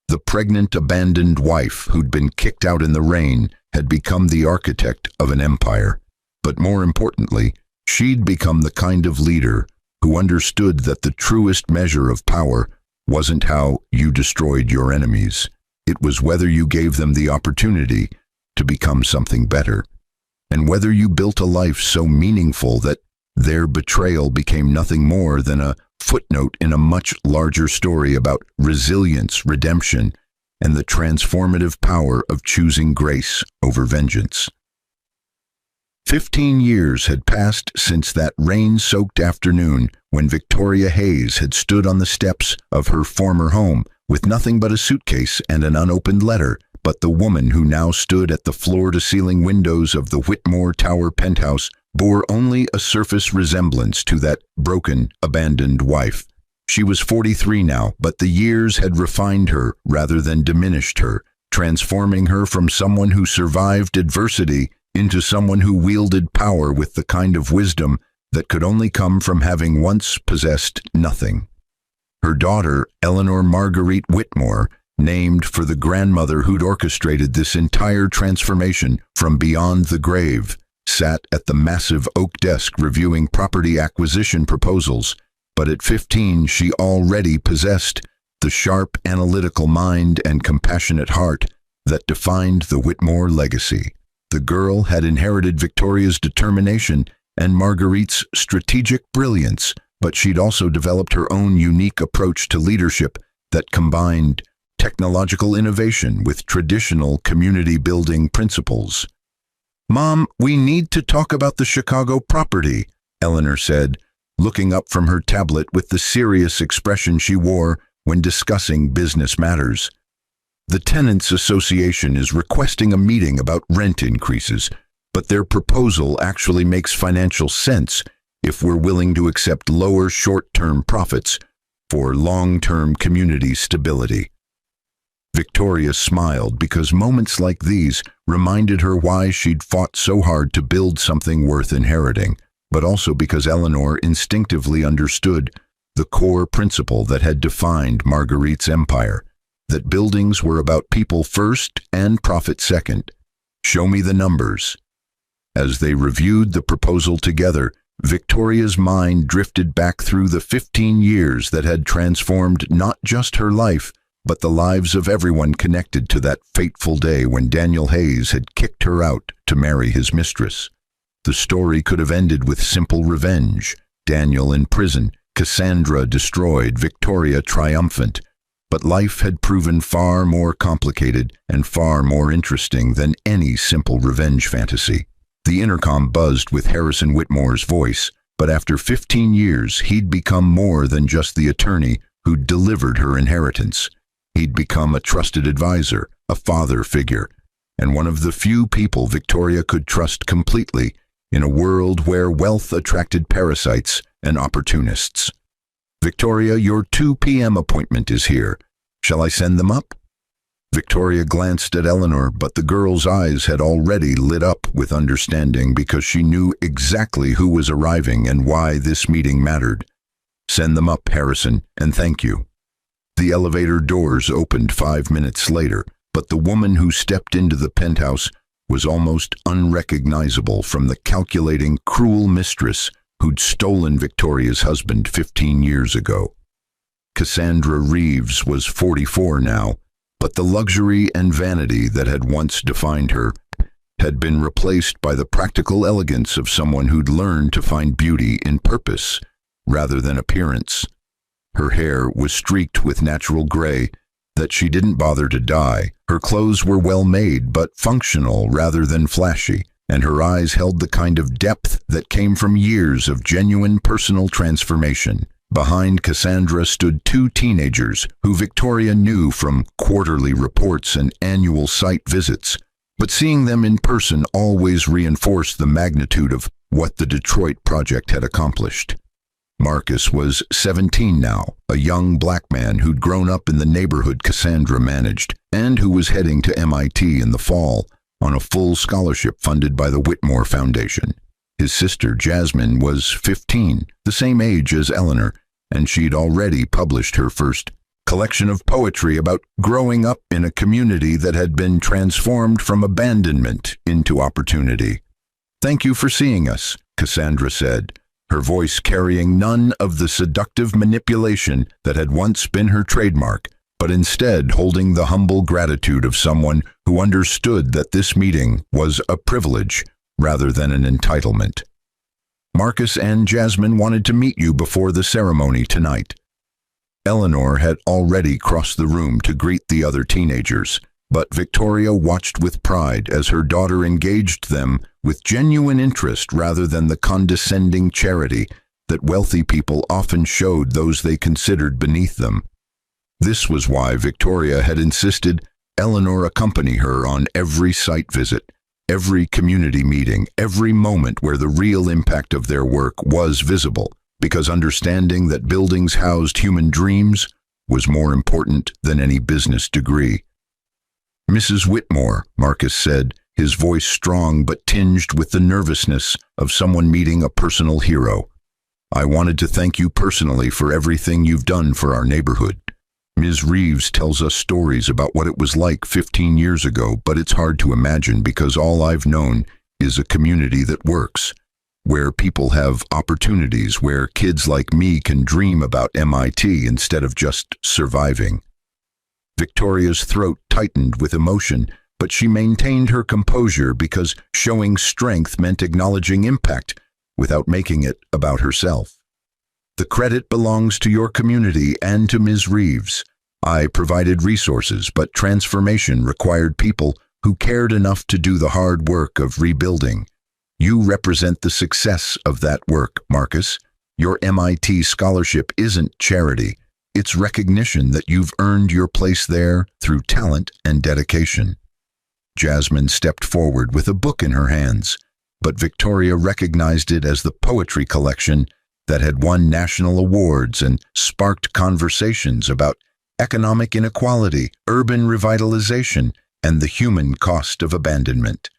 The pregnant, abandoned wife who'd been kicked out in the rain had become the architect of an empire. But more importantly, she'd become the kind of leader who understood that the truest measure of power wasn't how you destroyed your enemies. It was whether you gave them the opportunity to become something better, and whether you built a life so meaningful that their betrayal became nothing more than a footnote in a much larger story about resilience, redemption, and the transformative power of choosing grace over vengeance. 15 years had passed since that rain-soaked afternoon when Victoria Hayes had stood on the steps of her former home with nothing but a suitcase and an unopened letter. But the woman who now stood at the floor-to-ceiling windows of the Whitmore Tower penthouse bore only a surface resemblance to that broken, abandoned wife. She was 43 now, but the years had refined her rather than diminished her, transforming her from someone who survived adversity into someone who wielded power with the kind of wisdom that could only come from having once possessed nothing. Her daughter, Eleanor Marguerite Whitmore, named for the grandmother who'd orchestrated this entire transformation from beyond the grave, sat at the massive oak desk reviewing property acquisition proposals, but at 15 she already possessed the sharp analytical mind and compassionate heart that defined the Whitmore legacy. The girl had inherited Victoria's determination and Marguerite's strategic brilliance, but she'd also developed her own unique approach to leadership that combined technological innovation with traditional community-building principles. "Mom, we need to talk about the Chicago property," Eleanor said, looking up from her tablet with the serious expression she wore when discussing business matters. "The Tenants Association is requesting a meeting about rent increases, but their proposal actually makes financial sense if we're willing to accept lower short-term profits for long-term community stability." Victoria smiled because moments like these reminded her why she'd fought so hard to build something worth inheriting, but also because Eleanor instinctively understood the core principle that had defined Marguerite's empire, that buildings were about people first and profit second. "Show me the numbers." As they reviewed the proposal together, Victoria's mind drifted back through the 15 years that had transformed not just her life, but the lives of everyone connected to that fateful day when Daniel Hayes had kicked her out to marry his mistress. The story could have ended with simple revenge: Daniel in prison, Cassandra destroyed, Victoria triumphant. But life had proven far more complicated and far more interesting than any simple revenge fantasy. The intercom buzzed with Harrison Whitmore's voice, but after 15 years he'd become more than just the attorney who'd delivered her inheritance. He'd become a trusted advisor, a father figure, and one of the few people Victoria could trust completely in a world where wealth attracted parasites and opportunists. "Victoria, your 2 p.m. appointment is here. Shall I send them up?" Victoria glanced at Eleanor, but the girl's eyes had already lit up with understanding because she knew exactly who was arriving and why this meeting mattered. "Send them up, Harrison, and thank you." The elevator doors opened 5 minutes later, but the woman who stepped into the penthouse was almost unrecognizable from the calculating, cruel mistress who'd stolen Victoria's husband 15 years ago. Cassandra Reeves was 44 now, but the luxury and vanity that had once defined her had been replaced by the practical elegance of someone who'd learned to find beauty in purpose rather than appearance. Her hair was streaked with natural gray that she didn't bother to dye. Her clothes were well made but functional rather than flashy, and her eyes held the kind of depth that came from years of genuine personal transformation. Behind Cassandra stood 2 teenagers who Victoria knew from quarterly reports and annual site visits, but seeing them in person always reinforced the magnitude of what the Detroit project had accomplished. Marcus was 17 now, a young black man who'd grown up in the neighborhood Cassandra managed, and who was heading to MIT in the fall on a full scholarship funded by the Whitmore Foundation. His sister, Jasmine, was 15, the same age as Eleanor, and she'd already published her first collection of poetry about growing up in a community that had been transformed from abandonment into opportunity. "Thank you for seeing us," Cassandra said, her voice carrying none of the seductive manipulation that had once been her trademark, but instead holding the humble gratitude of someone who understood that this meeting was a privilege rather than an entitlement. "Marcus and Jasmine wanted to meet you before the ceremony tonight." Eleanor had already crossed the room to greet the other teenagers, but Victoria watched with pride as her daughter engaged them with genuine interest rather than the condescending charity that wealthy people often showed those they considered beneath them. This was why Victoria had insisted Eleanor accompany her on every site visit, every community meeting, every moment where the real impact of their work was visible, because understanding that buildings housed human dreams was more important than any business degree. "Mrs. Whitmore," Marcus said, his voice strong but tinged with the nervousness of someone meeting a personal hero. "I wanted to thank you personally for everything you've done for our neighborhood. Ms. Reeves tells us stories about what it was like 15 years ago, but it's hard to imagine because all I've known is a community that works, where people have opportunities, where kids like me can dream about MIT instead of just surviving." Victoria's throat tightened with emotion, but she maintained her composure because showing strength meant acknowledging impact without making it about herself. "The credit belongs to your community and to Ms. Reeves. I provided resources, but transformation required people who cared enough to do the hard work of rebuilding. You represent the success of that work, Marcus. Your MIT scholarship isn't charity. It's recognition that you've earned your place there through talent and dedication." Jasmine stepped forward with a book in her hands, but Victoria recognized it as the poetry collection that had won national awards and sparked conversations about economic inequality, urban revitalization, and the human cost of abandonment.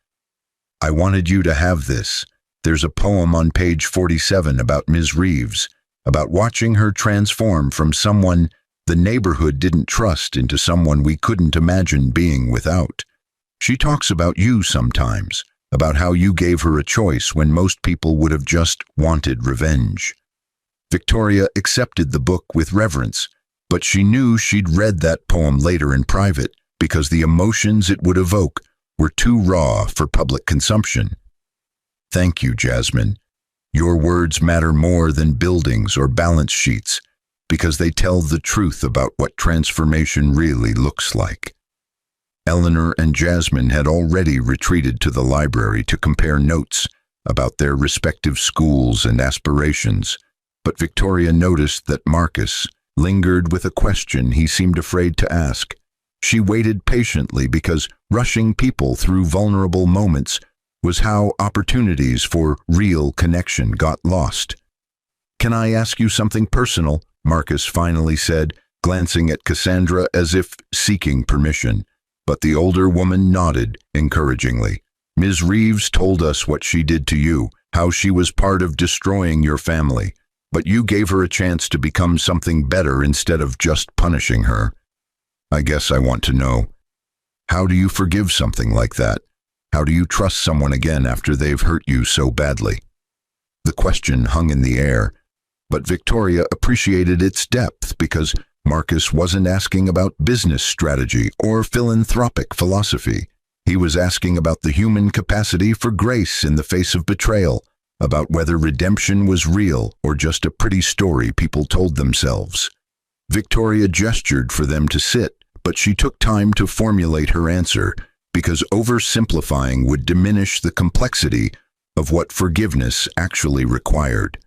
"I wanted you to have this. There's a poem on page 47 about Ms. Reeves, about watching her transform from someone the neighborhood didn't trust into someone we couldn't imagine being without. She talks about you sometimes, about how you gave her a choice when most people would have just wanted revenge." Victoria accepted the book with reverence, but she knew she'd read that poem later in private because the emotions it would evoke were too raw for public consumption. "Thank you, Jasmine. Your words matter more than buildings or balance sheets because they tell the truth about what transformation really looks like." Eleanor and Jasmine had already retreated to the library to compare notes about their respective schools and aspirations, but Victoria noticed that Marcus lingered with a question he seemed afraid to ask. She waited patiently because rushing people through vulnerable moments was how opportunities for real connection got lost. "Can I ask you something personal?" Marcus finally said, glancing at Cassandra as if seeking permission. But the older woman nodded encouragingly. "Ms. Reeves told us what she did to you, how she was part of destroying your family, but you gave her a chance to become something better instead of just punishing her. I guess I want to know, how do you forgive something like that? How do you trust someone again after they've hurt you so badly?" The question hung in the air, but Victoria appreciated its depth because Marcus wasn't asking about business strategy or philanthropic philosophy. He was asking about the human capacity for grace in the face of betrayal, about whether redemption was real or just a pretty story people told themselves. Victoria gestured for them to sit, but she took time to formulate her answer because oversimplifying would diminish the complexity of what forgiveness actually required.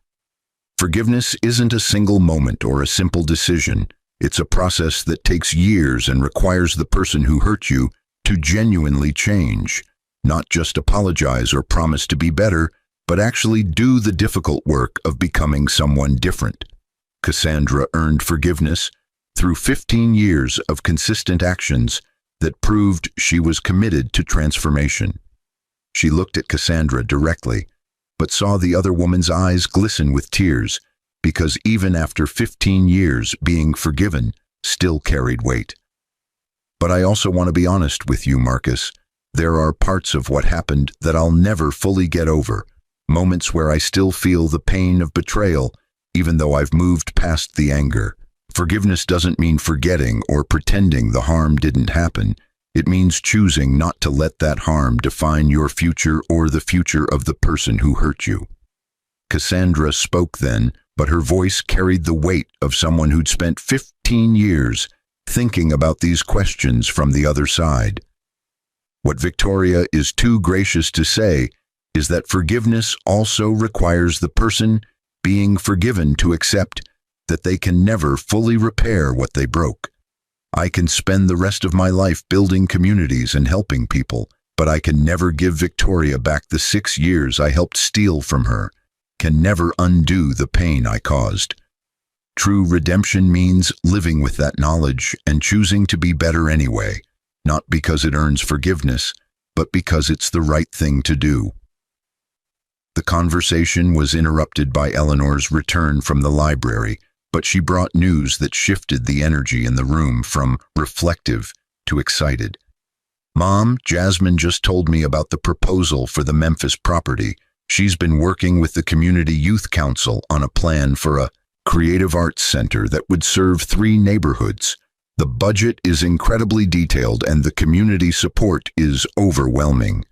Forgiveness isn't a single moment or a simple decision. It's a process that takes years and requires the person who hurt you to genuinely change, not just apologize or promise to be better, but actually do the difficult work of becoming someone different. Cassandra earned forgiveness through 15 years of consistent actions that proved she was committed to transformation. She looked at Cassandra directly, but saw the other woman's eyes glisten with tears, because even after 15 years, being forgiven still carried weight. "But I also want to be honest with you, Marcus. There are parts of what happened that I'll never fully get over, moments where I still feel the pain of betrayal, even though I've moved past the anger. Forgiveness doesn't mean forgetting or pretending the harm didn't happen. It means choosing not to let that harm define your future or the future of the person who hurt you." Cassandra spoke then, but her voice carried the weight of someone who'd spent 15 years thinking about these questions from the other side. What Victoria is too gracious to say is that forgiveness also requires the person being forgiven to accept that they can never fully repair what they broke. "I can spend the rest of my life building communities and helping people, but I can never give Victoria back the 6 years I helped steal from her, can never undo the pain I caused." True redemption means living with that knowledge and choosing to be better anyway, not because it earns forgiveness, but because it's the right thing to do. The conversation was interrupted by Eleanor's return from the library, but she brought news that shifted the energy in the room from reflective to excited. "Mom, Jasmine just told me about the proposal for the Memphis property. She's been working with the Community Youth Council on a plan for a creative arts center that would serve 3 neighborhoods. The budget is incredibly detailed and the community support is overwhelming."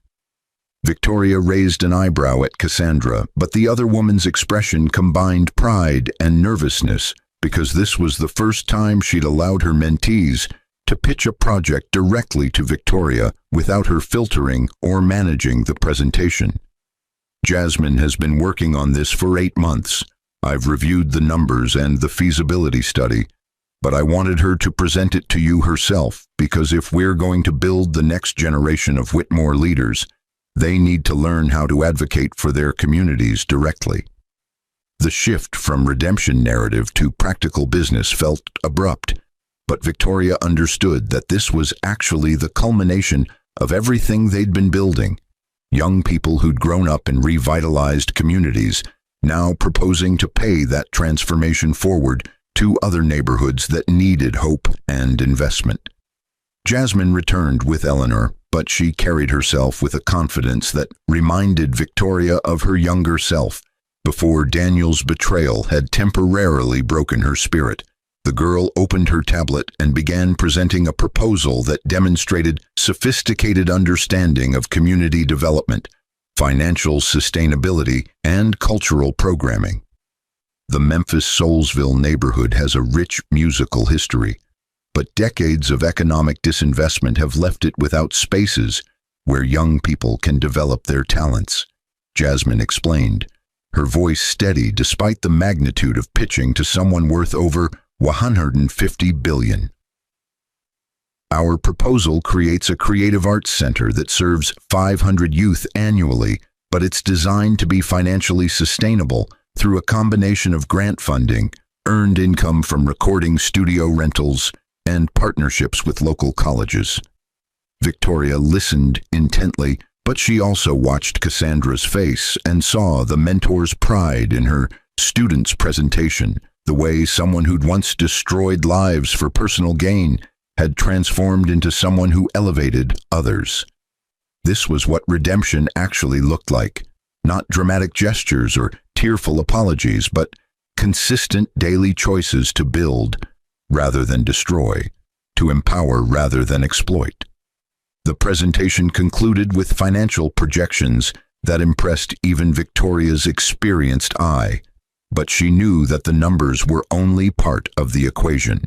Victoria raised an eyebrow at Cassandra, but the other woman's expression combined pride and nervousness because this was the first time she'd allowed her mentees to pitch a project directly to Victoria without her filtering or managing the presentation. "Jasmine has been working on this for 8 months. I've reviewed the numbers and the feasibility study, but I wanted her to present it to you herself because if we're going to build the next generation of Whitmore leaders, they need to learn how to advocate for their communities directly." The shift from redemption narrative to practical business felt abrupt, but Victoria understood that this was actually the culmination of everything they'd been building. Young people who'd grown up in revitalized communities, now proposing to pay that transformation forward to other neighborhoods that needed hope and investment. Jasmine returned with Eleanor, but she carried herself with a confidence that reminded Victoria of her younger self before Daniel's betrayal had temporarily broken her spirit. The girl opened her tablet and began presenting a proposal that demonstrated sophisticated understanding of community development, financial sustainability, and cultural programming. The Memphis-Soulsville neighborhood has a rich musical history, but decades of economic disinvestment have left it without spaces where young people can develop their talents, Jasmine explained, her voice steady despite the magnitude of pitching to someone worth over $150 billion. "Our proposal creates a creative arts center that serves 500 youth annually, but it's designed to be financially sustainable through a combination of grant funding, earned income from recording studio rentals, and partnerships with local colleges." Victoria listened intently, but she also watched Cassandra's face and saw the mentor's pride in her student's presentation, the way someone who'd once destroyed lives for personal gain had transformed into someone who elevated others. This was what redemption actually looked like, not dramatic gestures or tearful apologies, but consistent daily choices to build rather than destroy, to empower rather than exploit. The presentation concluded with financial projections that impressed even Victoria's experienced eye, but she knew that the numbers were only part of the equation.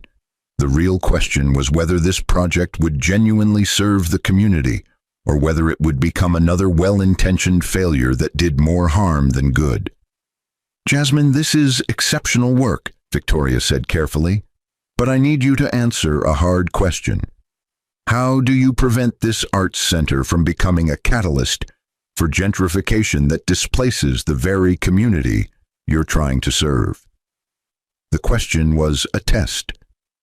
The real question was whether this project would genuinely serve the community, or whether it would become another well-intentioned failure that did more harm than good. "Jasmine, this is exceptional work," Victoria said carefully, "but I need you to answer a hard question. How do you prevent this arts center from becoming a catalyst for gentrification that displaces the very community you're trying to serve?" The question was a test,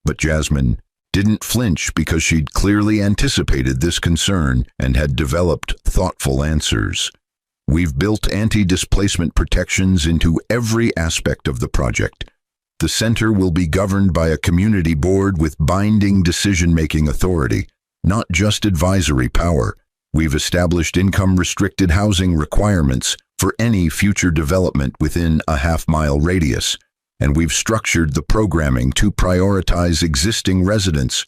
but Jasmine didn't flinch because she'd clearly anticipated this concern and had developed thoughtful answers. "We've built anti-displacement protections into every aspect of the project. The center will be governed by a community board with binding decision-making authority, not just advisory power. We've established income-restricted housing requirements for any future development within a half-mile radius, and we've structured the programming to prioritize existing residents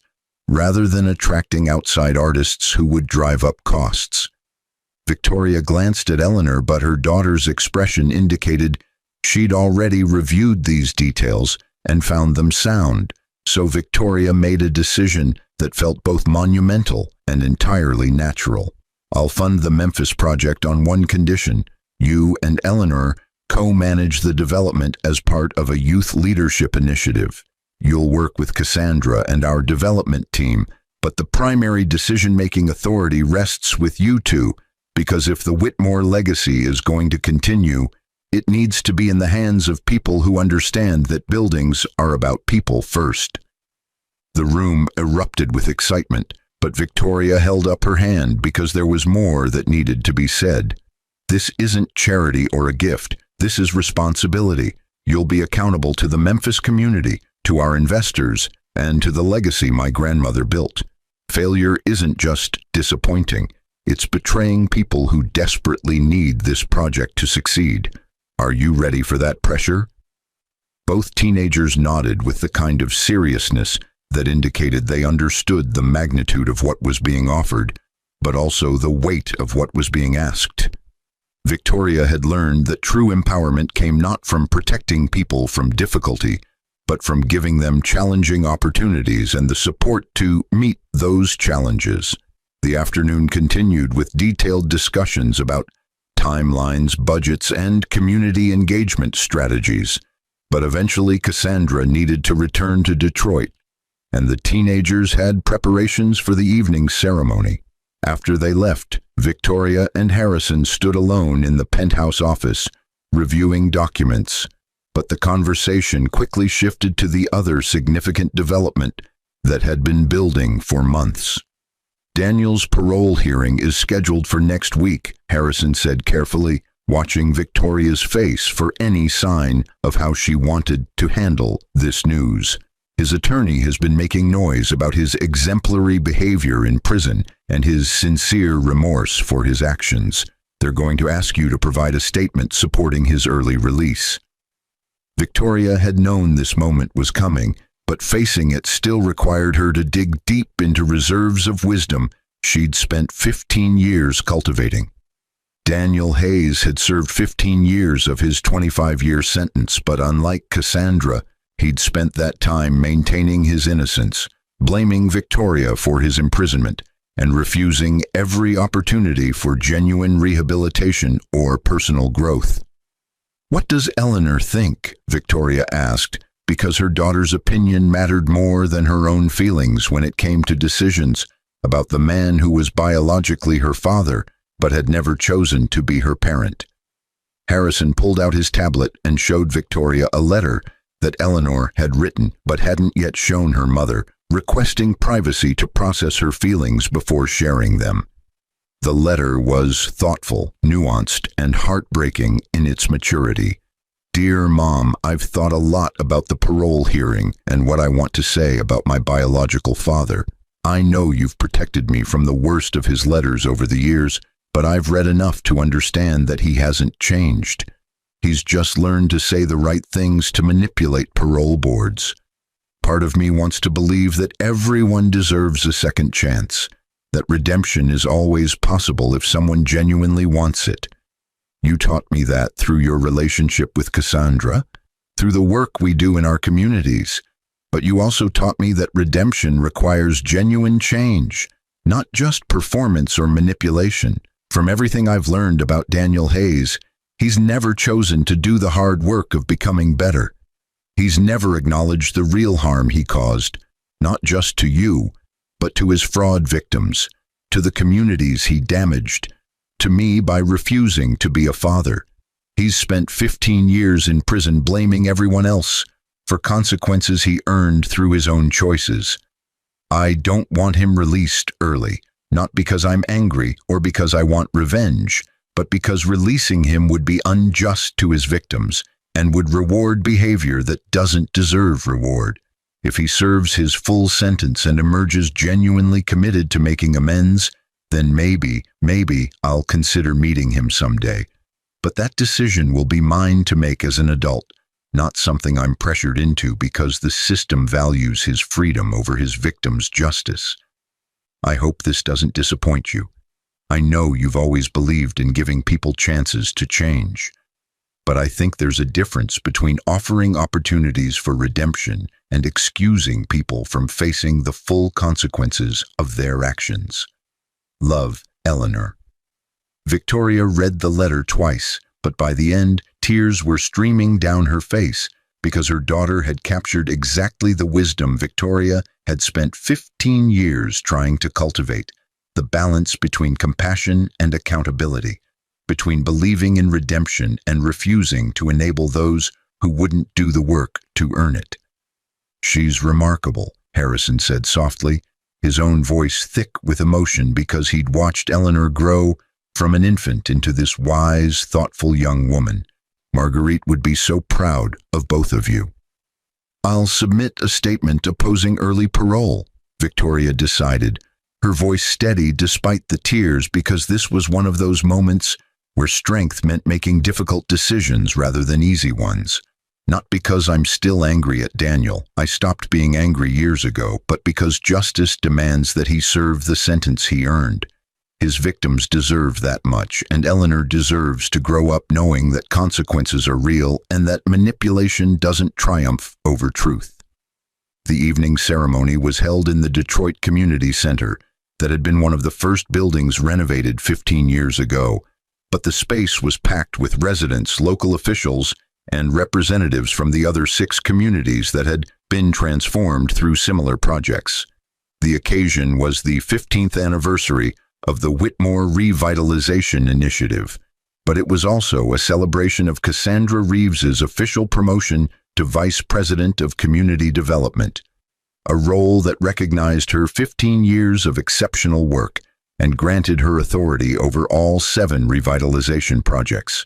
rather than attracting outside artists who would drive up costs." Victoria glanced at Eleanor, but her daughter's expression indicated she'd already reviewed these details and found them sound, so Victoria made a decision that felt both monumental and entirely natural. "I'll fund the Memphis project on one condition. You and Eleanor co-manage the development as part of a youth leadership initiative. You'll work with Cassandra and our development team, but the primary decision-making authority rests with you two, because if the Whitmore legacy is going to continue, it needs to be in the hands of people who understand that buildings are about people first." The room erupted with excitement. But Victoria held up her hand because there was more that needed to be said. This isn't charity or a gift. This is responsibility. You'll be accountable to the Memphis community, to our investors, and to the legacy my grandmother built. Failure isn't just disappointing. It's betraying people who desperately need this project to succeed. Are you ready for that pressure? Both teenagers nodded with the kind of seriousness that indicated they understood the magnitude of what was being offered, but also the weight of what was being asked. Victoria had learned that true empowerment came not from protecting people from difficulty, but from giving them challenging opportunities and the support to meet those challenges. The afternoon continued with detailed discussions about timelines, budgets, and community engagement strategies. But eventually Cassandra needed to return to Detroit, and the teenagers had preparations for the evening ceremony. After they left, Victoria and Harrison stood alone in the penthouse office, reviewing documents. But the conversation quickly shifted to the other significant development that had been building for months. Daniel's parole hearing is scheduled for next week, Harrison said carefully, watching Victoria's face for any sign of how she wanted to handle this news. His attorney has been making noise about his exemplary behavior in prison and his sincere remorse for his actions. They're going to ask you to provide a statement supporting his early release. Victoria had known this moment was coming, but facing it still required her to dig deep into reserves of wisdom she'd spent 15 years cultivating. Daniel Hayes had served 15 years of his 25-year sentence, but unlike Cassandra, he'd spent that time maintaining his innocence, blaming Victoria for his imprisonment, and refusing every opportunity for genuine rehabilitation or personal growth. "What does Eleanor think?" Victoria asked, because her daughter's opinion mattered more than her own feelings when it came to decisions about the man who was biologically her father but had never chosen to be her parent. Harrison pulled out his tablet and showed Victoria a letter that Eleanor had written but hadn't yet shown her mother, requesting privacy to process her feelings before sharing them. The letter was thoughtful, nuanced, and heartbreaking in its maturity. "Dear Mom, I've thought a lot about the parole hearing and what I want to say about my biological father. I know you've protected me from the worst of his letters over the years, but I've read enough to understand that he hasn't changed. He's just learned to say the right things to manipulate parole boards. Part of me wants to believe that everyone deserves a second chance, that redemption is always possible if someone genuinely wants it. You taught me that through your relationship with Cassandra, through the work we do in our communities, but you also taught me that redemption requires genuine change, not just performance or manipulation. From everything I've learned about Daniel Hayes, he's never chosen to do the hard work of becoming better. He's never acknowledged the real harm he caused, not just to you, but to his fraud victims, to the communities he damaged, to me by refusing to be a father. He's spent 15 years in prison blaming everyone else for consequences he earned through his own choices. I don't want him released early, not because I'm angry or because I want revenge, but because releasing him would be unjust to his victims and would reward behavior that doesn't deserve reward. If he serves his full sentence and emerges genuinely committed to making amends, then maybe I'll consider meeting him someday. But that decision will be mine to make as an adult, not something I'm pressured into because the system values his freedom over his victim's justice. I hope this doesn't disappoint you. I know you've always believed in giving people chances to change. But I think there's a difference between offering opportunities for redemption and excusing people from facing the full consequences of their actions. Love, Eleanor. Victoria read the letter twice, but by the end, tears were streaming down her face because her daughter had captured exactly the wisdom Victoria had spent 15 years trying to cultivate, the balance between compassion and accountability, between believing in redemption and refusing to enable those who wouldn't do the work to earn it. "She's remarkable," Harrison said softly, his own voice thick with emotion because he'd watched Eleanor grow from an infant into this wise, thoughtful young woman. Marguerite would be so proud of both of you. I'll submit a statement opposing early parole, Victoria decided, her voice steady despite the tears, because this was one of those moments where strength meant making difficult decisions rather than easy ones. Not because I'm still angry at Daniel. I stopped being angry years ago, but because justice demands that he serve the sentence he earned. His victims deserve that much, and Eleanor deserves to grow up knowing that consequences are real and that manipulation doesn't triumph over truth. The evening ceremony was held in the Detroit Community Center that had been one of the first buildings renovated 15 years ago, but the space was packed with residents, local officials, and representatives from the other 6 communities that had been transformed through similar projects. The occasion was the 15th anniversary of the Whitmore Revitalization Initiative, but it was also a celebration of Cassandra Reeves's official promotion to Vice President of Community Development, a role that recognized her 15 years of exceptional work and granted her authority over all 7 revitalization projects.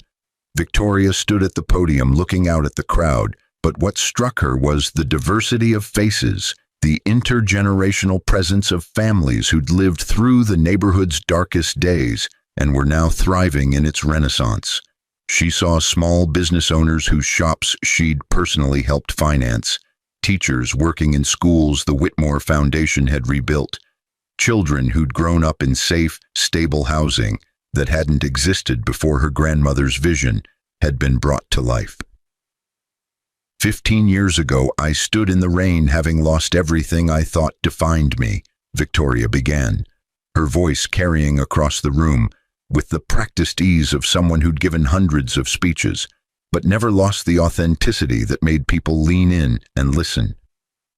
Victoria stood at the podium looking out at the crowd, but what struck her was the diversity of faces, the intergenerational presence of families who'd lived through the neighborhood's darkest days and were now thriving in its renaissance. She saw small business owners whose shops she'd personally helped finance, teachers working in schools the Whitmore Foundation had rebuilt, children who'd grown up in safe, stable housing that hadn't existed before her grandmother's vision had been brought to life. 15 years ago, I stood in the rain having lost everything I thought defined me, Victoria began, her voice carrying across the room with the practiced ease of someone who'd given hundreds of speeches, but never lost the authenticity that made people lean in and listen.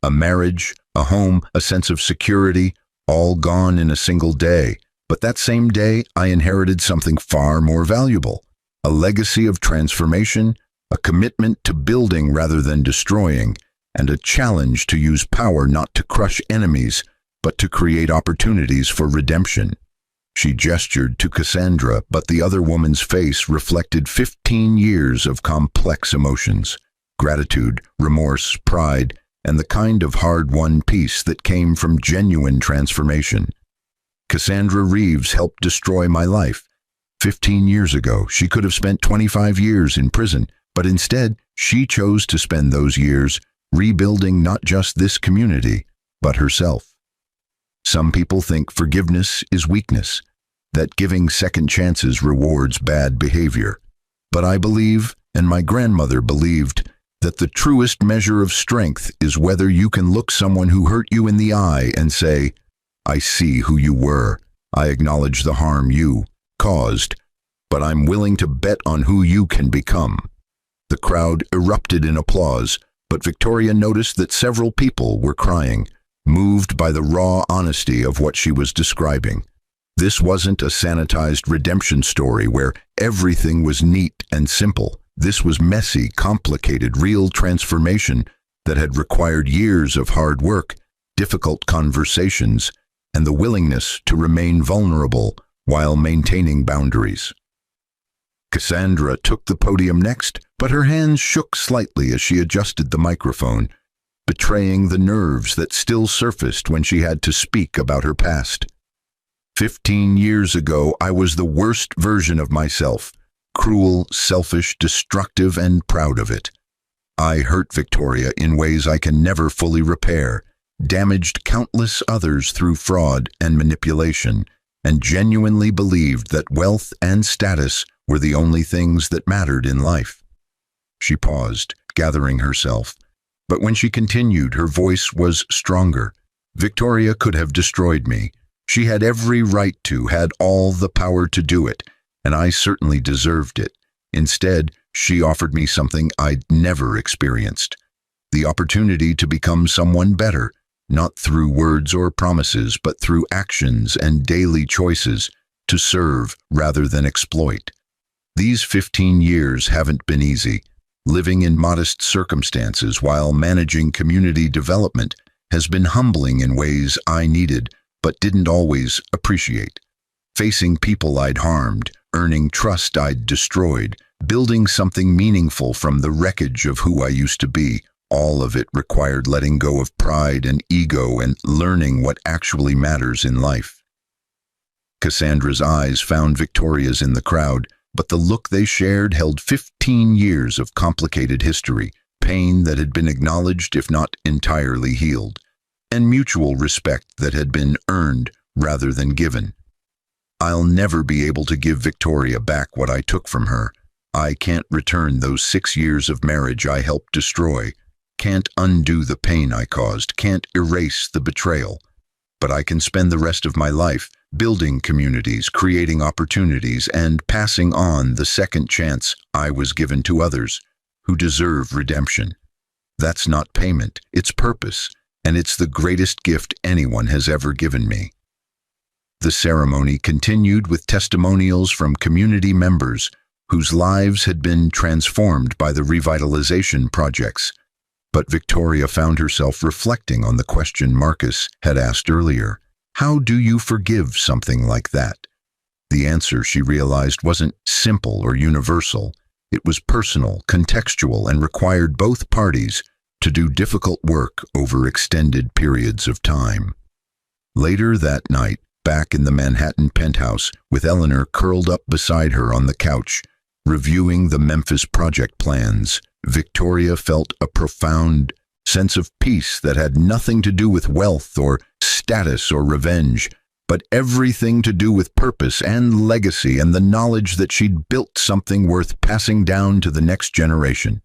A marriage, a home, a sense of security, all gone in a single day. But that same day, I inherited something far more valuable, a legacy of transformation, a commitment to building rather than destroying, and a challenge to use power not to crush enemies, but to create opportunities for redemption. She gestured to Cassandra, but the other woman's face reflected 15 years of complex emotions, gratitude, remorse, pride, and the kind of hard-won peace that came from genuine transformation. Cassandra Reeves helped destroy my life. 15 years ago, she could have spent 25 years in prison, but instead, she chose to spend those years rebuilding not just this community, but herself. Some people think forgiveness is weakness, that giving second chances rewards bad behavior. But I believe, and my grandmother believed, that the truest measure of strength is whether you can look someone who hurt you in the eye and say, I see who you were, I acknowledge the harm you caused, but I'm willing to bet on who you can become. The crowd erupted in applause, but Victoria noticed that several people were crying, moved by the raw honesty of what she was describing. This wasn't a sanitized redemption story where everything was neat and simple. This was messy, complicated, real transformation that had required years of hard work, difficult conversations, and the willingness to remain vulnerable while maintaining boundaries. Cassandra took the podium next, but her hands shook slightly as she adjusted the microphone, betraying the nerves that still surfaced when she had to speak about her past. 15 years ago, I was the worst version of myself, cruel, selfish, destructive, and proud of it. I hurt Victoria in ways I can never fully repair, damaged countless others through fraud and manipulation, and genuinely believed that wealth and status were the only things that mattered in life. She paused, gathering herself, but when she continued, her voice was stronger. Victoria could have destroyed me. She had every right to, had all the power to do it, and I certainly deserved it. Instead, she offered me something I'd never experienced, the opportunity to become someone better, not through words or promises, but through actions and daily choices, to serve rather than exploit. These 15 years haven't been easy. Living in modest circumstances while managing community development has been humbling in ways I needed but didn't always appreciate. Facing people I'd harmed, earning trust I'd destroyed, building something meaningful from the wreckage of who I used to be, all of it required letting go of pride and ego and learning what actually matters in life. Cassandra's eyes found Victoria's in the crowd, but the look they shared held 15 years of complicated history, pain that had been acknowledged if not entirely healed, and mutual respect that had been earned rather than given. I'll never be able to give Victoria back what I took from her. I can't return those 6 years of marriage I helped destroy, can't undo the pain I caused, can't erase the betrayal. But I can spend the rest of my life building communities, creating opportunities, and passing on the second chance I was given to others who deserve redemption. That's not payment, it's purpose, and it's the greatest gift anyone has ever given me. The ceremony continued with testimonials from community members whose lives had been transformed by the revitalization projects. But Victoria found herself reflecting on the question Marcus had asked earlier. How do you forgive something like that? The answer, she realized, wasn't simple or universal. It was personal, contextual, and required both parties to do difficult work over extended periods of time. Later that night, back in the Manhattan penthouse, with Eleanor curled up beside her on the couch, reviewing the Memphis project plans, Victoria felt a profound sense of peace that had nothing to do with wealth or status or revenge, but everything to do with purpose and legacy and the knowledge that she'd built something worth passing down to the next generation.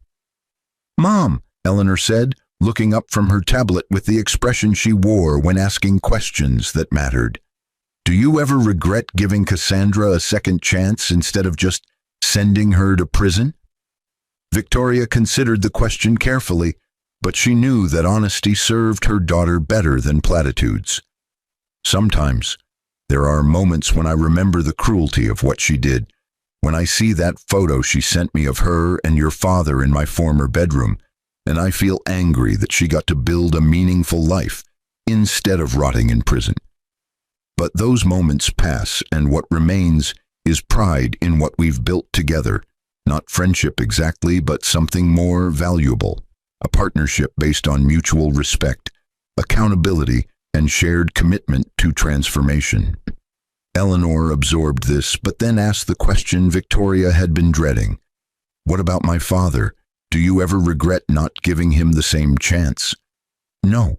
"Mom," Eleanor said, looking up from her tablet with the expression she wore when asking questions that mattered. "Do you ever regret giving Cassandra a second chance instead of just sending her to prison?" Victoria considered the question carefully, but she knew that honesty served her daughter better than platitudes. "Sometimes there are moments when I remember the cruelty of what she did. When I see that photo she sent me of her and your father in my former bedroom, and I feel angry that she got to build a meaningful life instead of rotting in prison. But those moments pass, and what remains is pride in what we've built together. Not friendship exactly, but something more valuable. A partnership based on mutual respect, accountability, and shared commitment to transformation." Eleanor absorbed this, but then asked the question Victoria had been dreading. "What about my father? Do you ever regret not giving him the same chance?" "No,"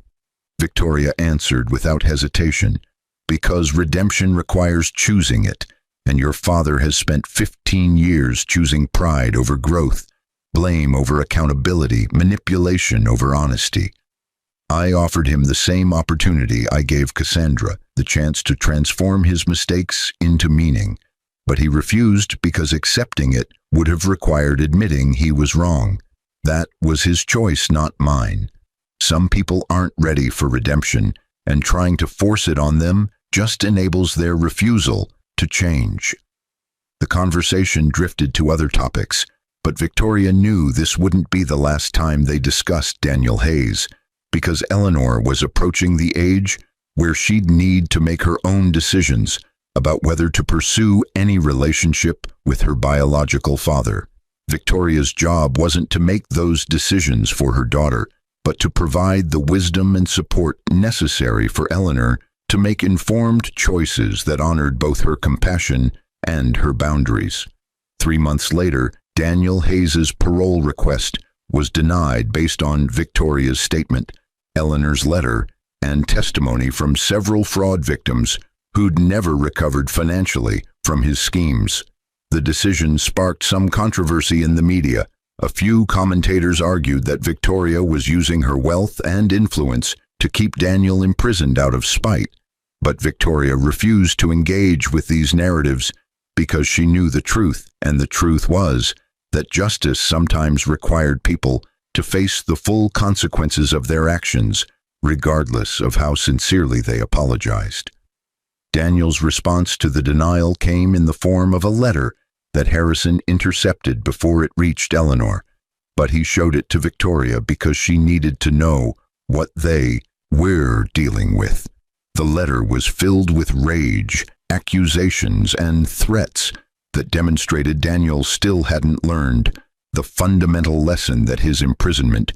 Victoria answered without hesitation, "because redemption requires choosing it, and your father has spent 15 years choosing pride over growth, blame over accountability, manipulation over honesty. I offered him the same opportunity I gave Cassandra, the chance to transform his mistakes into meaning, but he refused because accepting it would have required admitting he was wrong. That was his choice, not mine. Some people aren't ready for redemption, and trying to force it on them just enables their refusal to change." The conversation drifted to other topics, but Victoria knew this wouldn't be the last time they discussed Daniel Hayes, because Eleanor was approaching the age where she'd need to make her own decisions about whether to pursue any relationship with her biological father. Victoria's job wasn't to make those decisions for her daughter, but to provide the wisdom and support necessary for Eleanor to make informed choices that honored both her compassion and her boundaries. 3 months later, Daniel Hayes's parole request was denied based on Victoria's statement, Eleanor's letter, and testimony from several fraud victims who'd never recovered financially from his schemes. The decision sparked some controversy in the media. A few commentators argued that Victoria was using her wealth and influence to keep Daniel imprisoned out of spite, but Victoria refused to engage with these narratives because she knew the truth, and the truth was that justice sometimes required people to face the full consequences of their actions, regardless of how sincerely they apologized. Daniel's response to the denial came in the form of a letter that Harrison intercepted before it reached Eleanor, but he showed it to Victoria because she needed to know what they, we're dealing with. The letter was filled with rage, accusations, and threats that demonstrated Daniel still hadn't learned the fundamental lesson that his imprisonment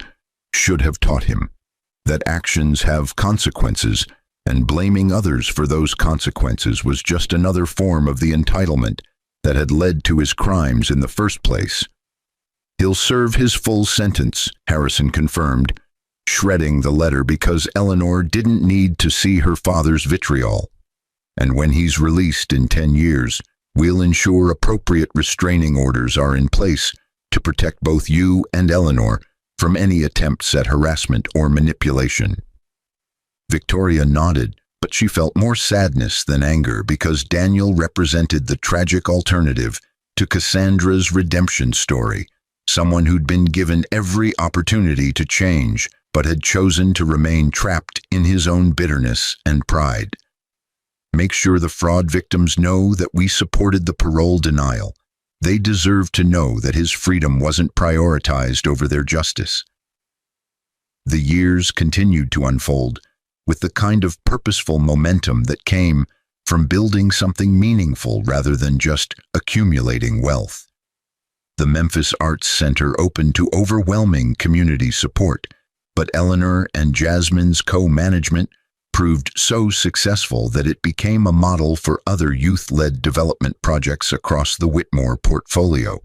should have taught him, that actions have consequences, and blaming others for those consequences was just another form of the entitlement that had led to his crimes in the first place. "He'll serve his full sentence," Harrison confirmed, shredding the letter because Eleanor didn't need to see her father's vitriol. "And when he's released in 10 years, we'll ensure appropriate restraining orders are in place to protect both you and Eleanor from any attempts at harassment or manipulation." Victoria nodded, but she felt more sadness than anger because Daniel represented the tragic alternative to Cassandra's redemption story, someone who'd been given every opportunity to change but had chosen to remain trapped in his own bitterness and pride. "Make sure the fraud victims know that we supported the parole denial. They deserve to know that his freedom wasn't prioritized over their justice." The years continued to unfold with the kind of purposeful momentum that came from building something meaningful rather than just accumulating wealth. The Memphis Arts Center opened to overwhelming community support, but Eleanor and Jasmine's co-management proved so successful that it became a model for other youth-led development projects across the Whitmore portfolio.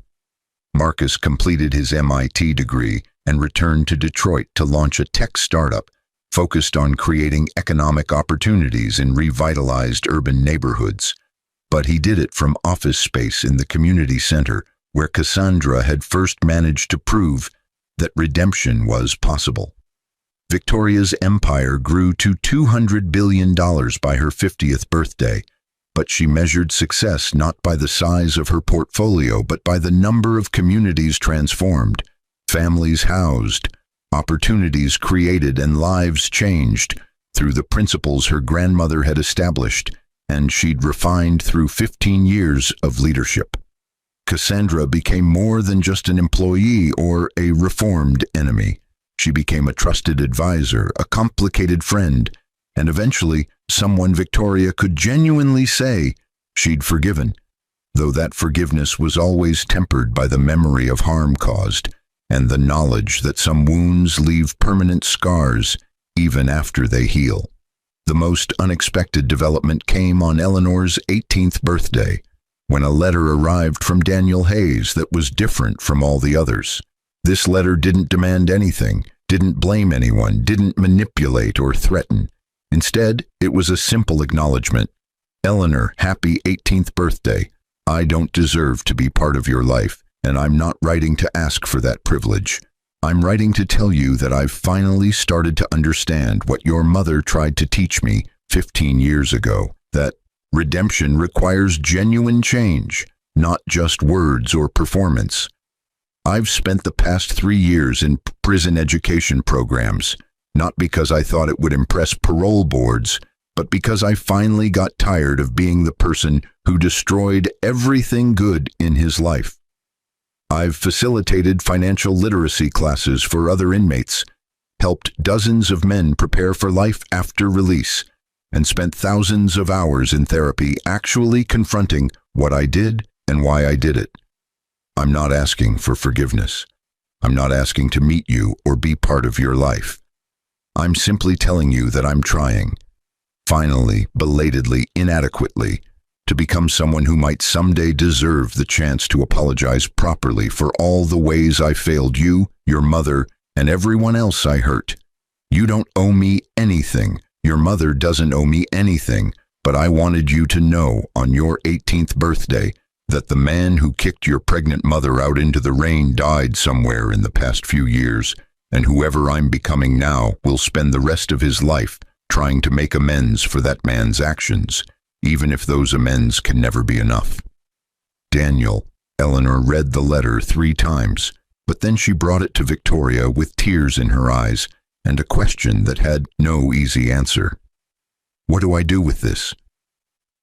Marcus completed his MIT degree and returned to Detroit to launch a tech startup focused on creating economic opportunities in revitalized urban neighborhoods. But he did it from office space in the community center, where Cassandra had first managed to prove that redemption was possible. Victoria's empire grew to $200 billion by her 50th birthday, but she measured success not by the size of her portfolio but by the number of communities transformed, families housed, opportunities created, and lives changed through the principles her grandmother had established and she'd refined through 15 years of leadership. Cassandra became more than just an employee or a reformed enemy. She became a trusted advisor, a complicated friend, and eventually someone Victoria could genuinely say she'd forgiven, though that forgiveness was always tempered by the memory of harm caused and the knowledge that some wounds leave permanent scars even after they heal. The most unexpected development came on Eleanor's 18th birthday, when a letter arrived from Daniel Hayes that was different from all the others. This letter didn't demand anything, didn't blame anyone, didn't manipulate or threaten. Instead, it was a simple acknowledgement. "Eleanor, happy 18th birthday. I don't deserve to be part of your life, and I'm not writing to ask for that privilege. I'm writing to tell you that I've finally started to understand what your mother tried to teach me 15 years ago, that redemption requires genuine change, not just words or performance. I've spent the past 3 years in prison education programs, not because I thought it would impress parole boards, but because I finally got tired of being the person who destroyed everything good in his life. I've facilitated financial literacy classes for other inmates, helped dozens of men prepare for life after release, and spent thousands of hours in therapy actually confronting what I did and why I did it. I'm not asking for forgiveness. I'm not asking to meet you or be part of your life. I'm simply telling you that I'm trying, finally, belatedly, inadequately, to become someone who might someday deserve the chance to apologize properly for all the ways I failed you, your mother, and everyone else I hurt. You don't owe me anything. Your mother doesn't owe me anything, but I wanted you to know on your 18th birthday that the man who kicked your pregnant mother out into the rain died somewhere in the past few years, and whoever I'm becoming now will spend the rest of his life trying to make amends for that man's actions, even if those amends can never be enough. Daniel, Eleanor read the letter 3 times, but then she brought it to Victoria with tears in her eyes and a question that had no easy answer. What do I do with this?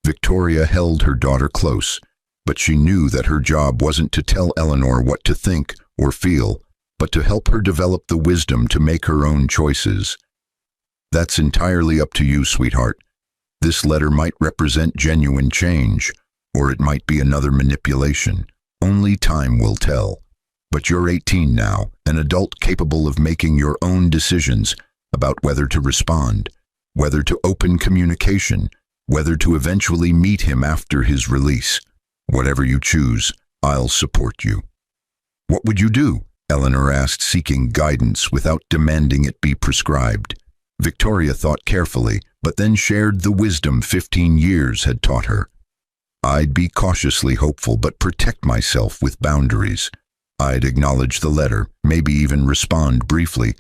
Victoria held her daughter close, but she knew that her job wasn't to tell Eleanor what to think or feel, but to help her develop the wisdom to make her own choices. That's entirely up to you, sweetheart. This letter might represent genuine change, or it might be another manipulation. Only time will tell. But you're 18 now, an adult capable of making your own decisions about whether to respond, whether to open communication, whether to eventually meet him after his release. Whatever you choose, I'll support you. What would you do? Eleanor asked, seeking guidance without demanding it be prescribed. Victoria thought carefully, but then shared the wisdom 15 years had taught her. I'd be cautiously hopeful, but protect myself with boundaries. I'd acknowledge the letter, maybe even respond briefly,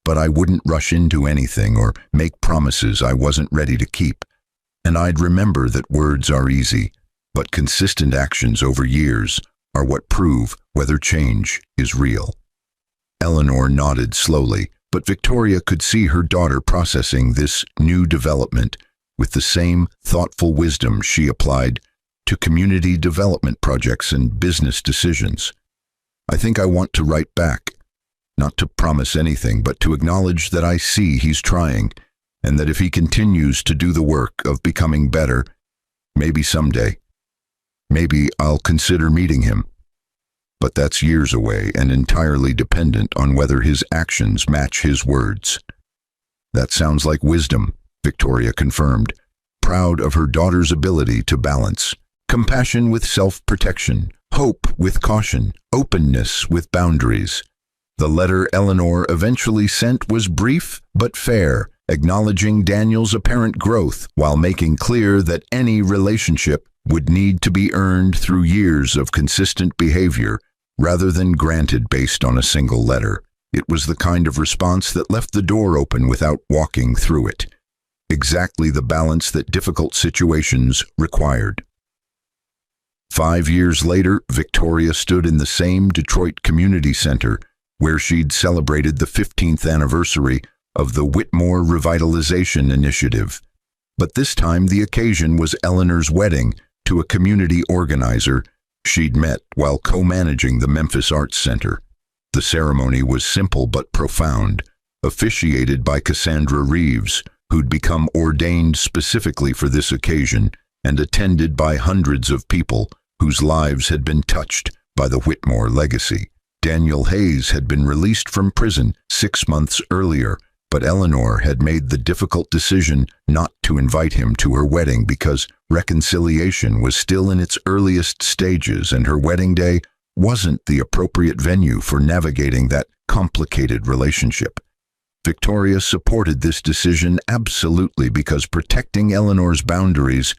but I wouldn't rush into anything or make promises I wasn't ready to keep. And I'd remember that words are easy, but consistent actions over years are what prove whether change is real. Eleanor nodded slowly, but Victoria could see her daughter processing this new development with the same thoughtful wisdom she applied to community development projects and business decisions. I think I want to write back, not to promise anything, but to acknowledge that I see he's trying, and that if he continues to do the work of becoming better, maybe someday, maybe I'll consider meeting him. But that's years away and entirely dependent on whether his actions match his words. That sounds like wisdom, Victoria confirmed, proud of her daughter's ability to balance compassion with self-protection, hope with caution, openness with boundaries. The letter Eleanor eventually sent was brief but fair, acknowledging Daniel's apparent growth while making clear that any relationship would need to be earned through years of consistent behavior rather than granted based on a single letter. It was the kind of response that left the door open without walking through it. Exactly the balance that difficult situations required. 5 years later, Victoria stood in the same Detroit community center where she'd celebrated the 15th anniversary of the Whitmore Revitalization Initiative. But this time the occasion was Eleanor's wedding to a community organizer she'd met while co-managing the Memphis Arts Center. The ceremony was simple but profound, officiated by Cassandra Reeves, who'd become ordained specifically for this occasion, and attended by hundreds of people whose lives had been touched by the Whitmore legacy. Daniel Hayes had been released from prison 6 months earlier, but Eleanor had made the difficult decision not to invite him to her wedding because reconciliation was still in its earliest stages and her wedding day wasn't the appropriate venue for navigating that complicated relationship. Victoria supported this decision absolutely because protecting Eleanor's boundaries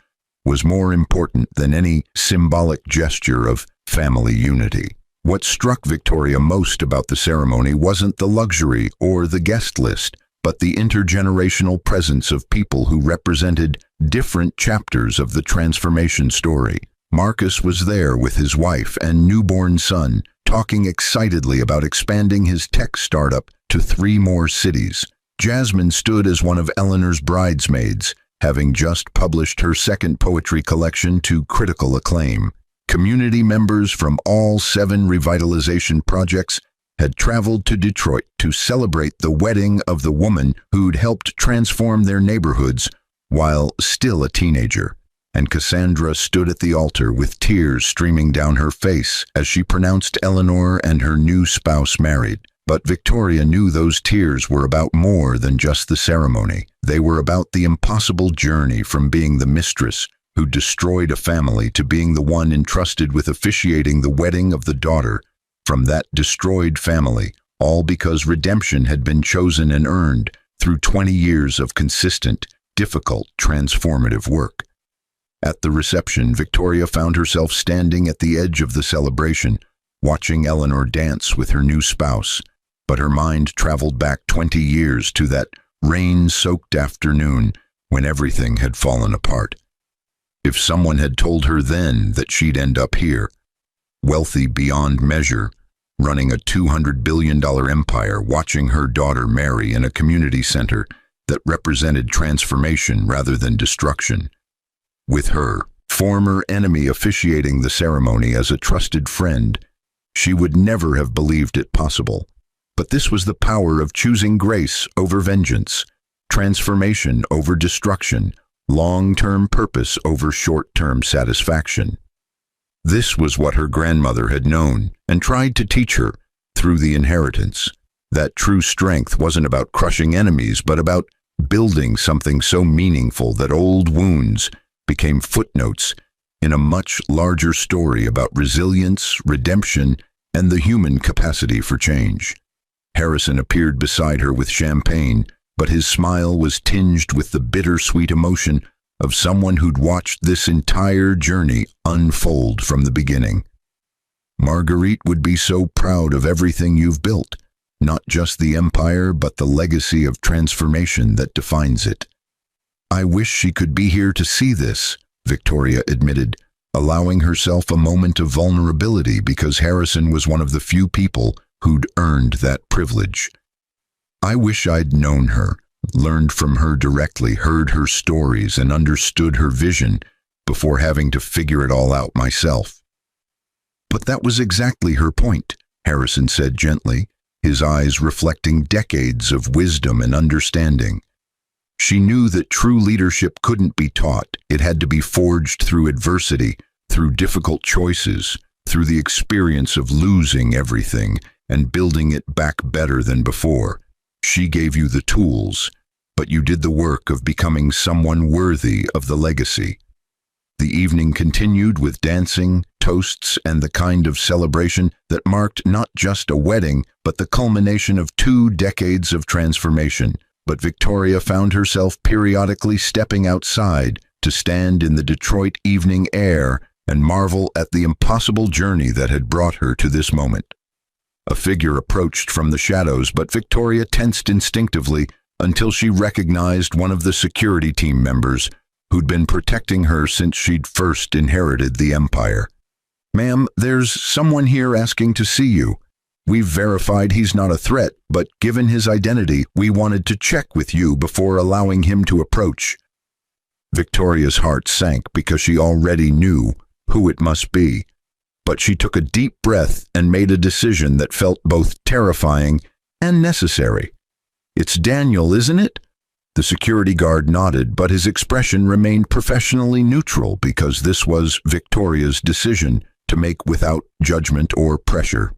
was more important than any symbolic gesture of family unity. What struck Victoria most about the ceremony wasn't the luxury or the guest list, but the intergenerational presence of people who represented different chapters of the transformation story. Marcus was there with his wife and newborn son, talking excitedly about expanding his tech startup to 3 more cities. Jasmine stood as one of Eleanor's bridesmaids, having just published her 2nd poetry collection to critical acclaim. Community members from all 7 revitalization projects had traveled to Detroit to celebrate the wedding of the woman who'd helped transform their neighborhoods while still a teenager. And Cassandra stood at the altar with tears streaming down her face as she pronounced Eleanor and her new spouse married. But Victoria knew those tears were about more than just the ceremony. They were about the impossible journey from being the mistress who destroyed a family to being the one entrusted with officiating the wedding of the daughter from that destroyed family, all because redemption had been chosen and earned through 20 years of consistent, difficult, transformative work. At the reception, Victoria found herself standing at the edge of the celebration, watching Eleanor dance with her new spouse, but her mind traveled back 20 years to that rain-soaked afternoon when everything had fallen apart. If someone had told her then that she'd end up here, wealthy beyond measure, running a $200 billion empire, watching her daughter marry in a community center that represented transformation rather than destruction, with her former enemy officiating the ceremony as a trusted friend, she would never have believed it possible. But this was the power of choosing grace over vengeance, transformation over destruction, long-term purpose over short-term satisfaction. This was what her grandmother had known and tried to teach her through the inheritance. That true strength wasn't about crushing enemies, but about building something so meaningful that old wounds became footnotes in a much larger story about resilience, redemption, and the human capacity for change. Harrison appeared beside her with champagne, but his smile was tinged with the bittersweet emotion of someone who'd watched this entire journey unfold from the beginning. Marguerite would be so proud of everything you've built, not just the empire, but the legacy of transformation that defines it. I wish she could be here to see this, Victoria admitted, allowing herself a moment of vulnerability because Harrison was one of the few people who'd earned that privilege. I wish I'd known her, learned from her directly, heard her stories, and understood her vision before having to figure it all out myself. But that was exactly her point, Harrison said gently, his eyes reflecting decades of wisdom and understanding. She knew that true leadership couldn't be taught. It had to be forged through adversity, through difficult choices, through the experience of losing everything and building it back better than before. She gave you the tools, but you did the work of becoming someone worthy of the legacy. The evening continued with dancing, toasts, and the kind of celebration that marked not just a wedding, but the culmination of 2 decades of transformation. But Victoria found herself periodically stepping outside to stand in the Detroit evening air and marvel at the impossible journey that had brought her to this moment. A figure approached from the shadows, but Victoria tensed instinctively until she recognized one of the security team members who'd been protecting her since she'd first inherited the empire. "Ma'am, there's someone here asking to see you. We've verified he's not a threat, but given his identity, we wanted to check with you before allowing him to approach." Victoria's heart sank because she already knew who it must be, but she took a deep breath and made a decision that felt both terrifying and necessary. "It's Daniel, isn't it?" The security guard nodded, but his expression remained professionally neutral because this was Victoria's decision to make without judgment or pressure.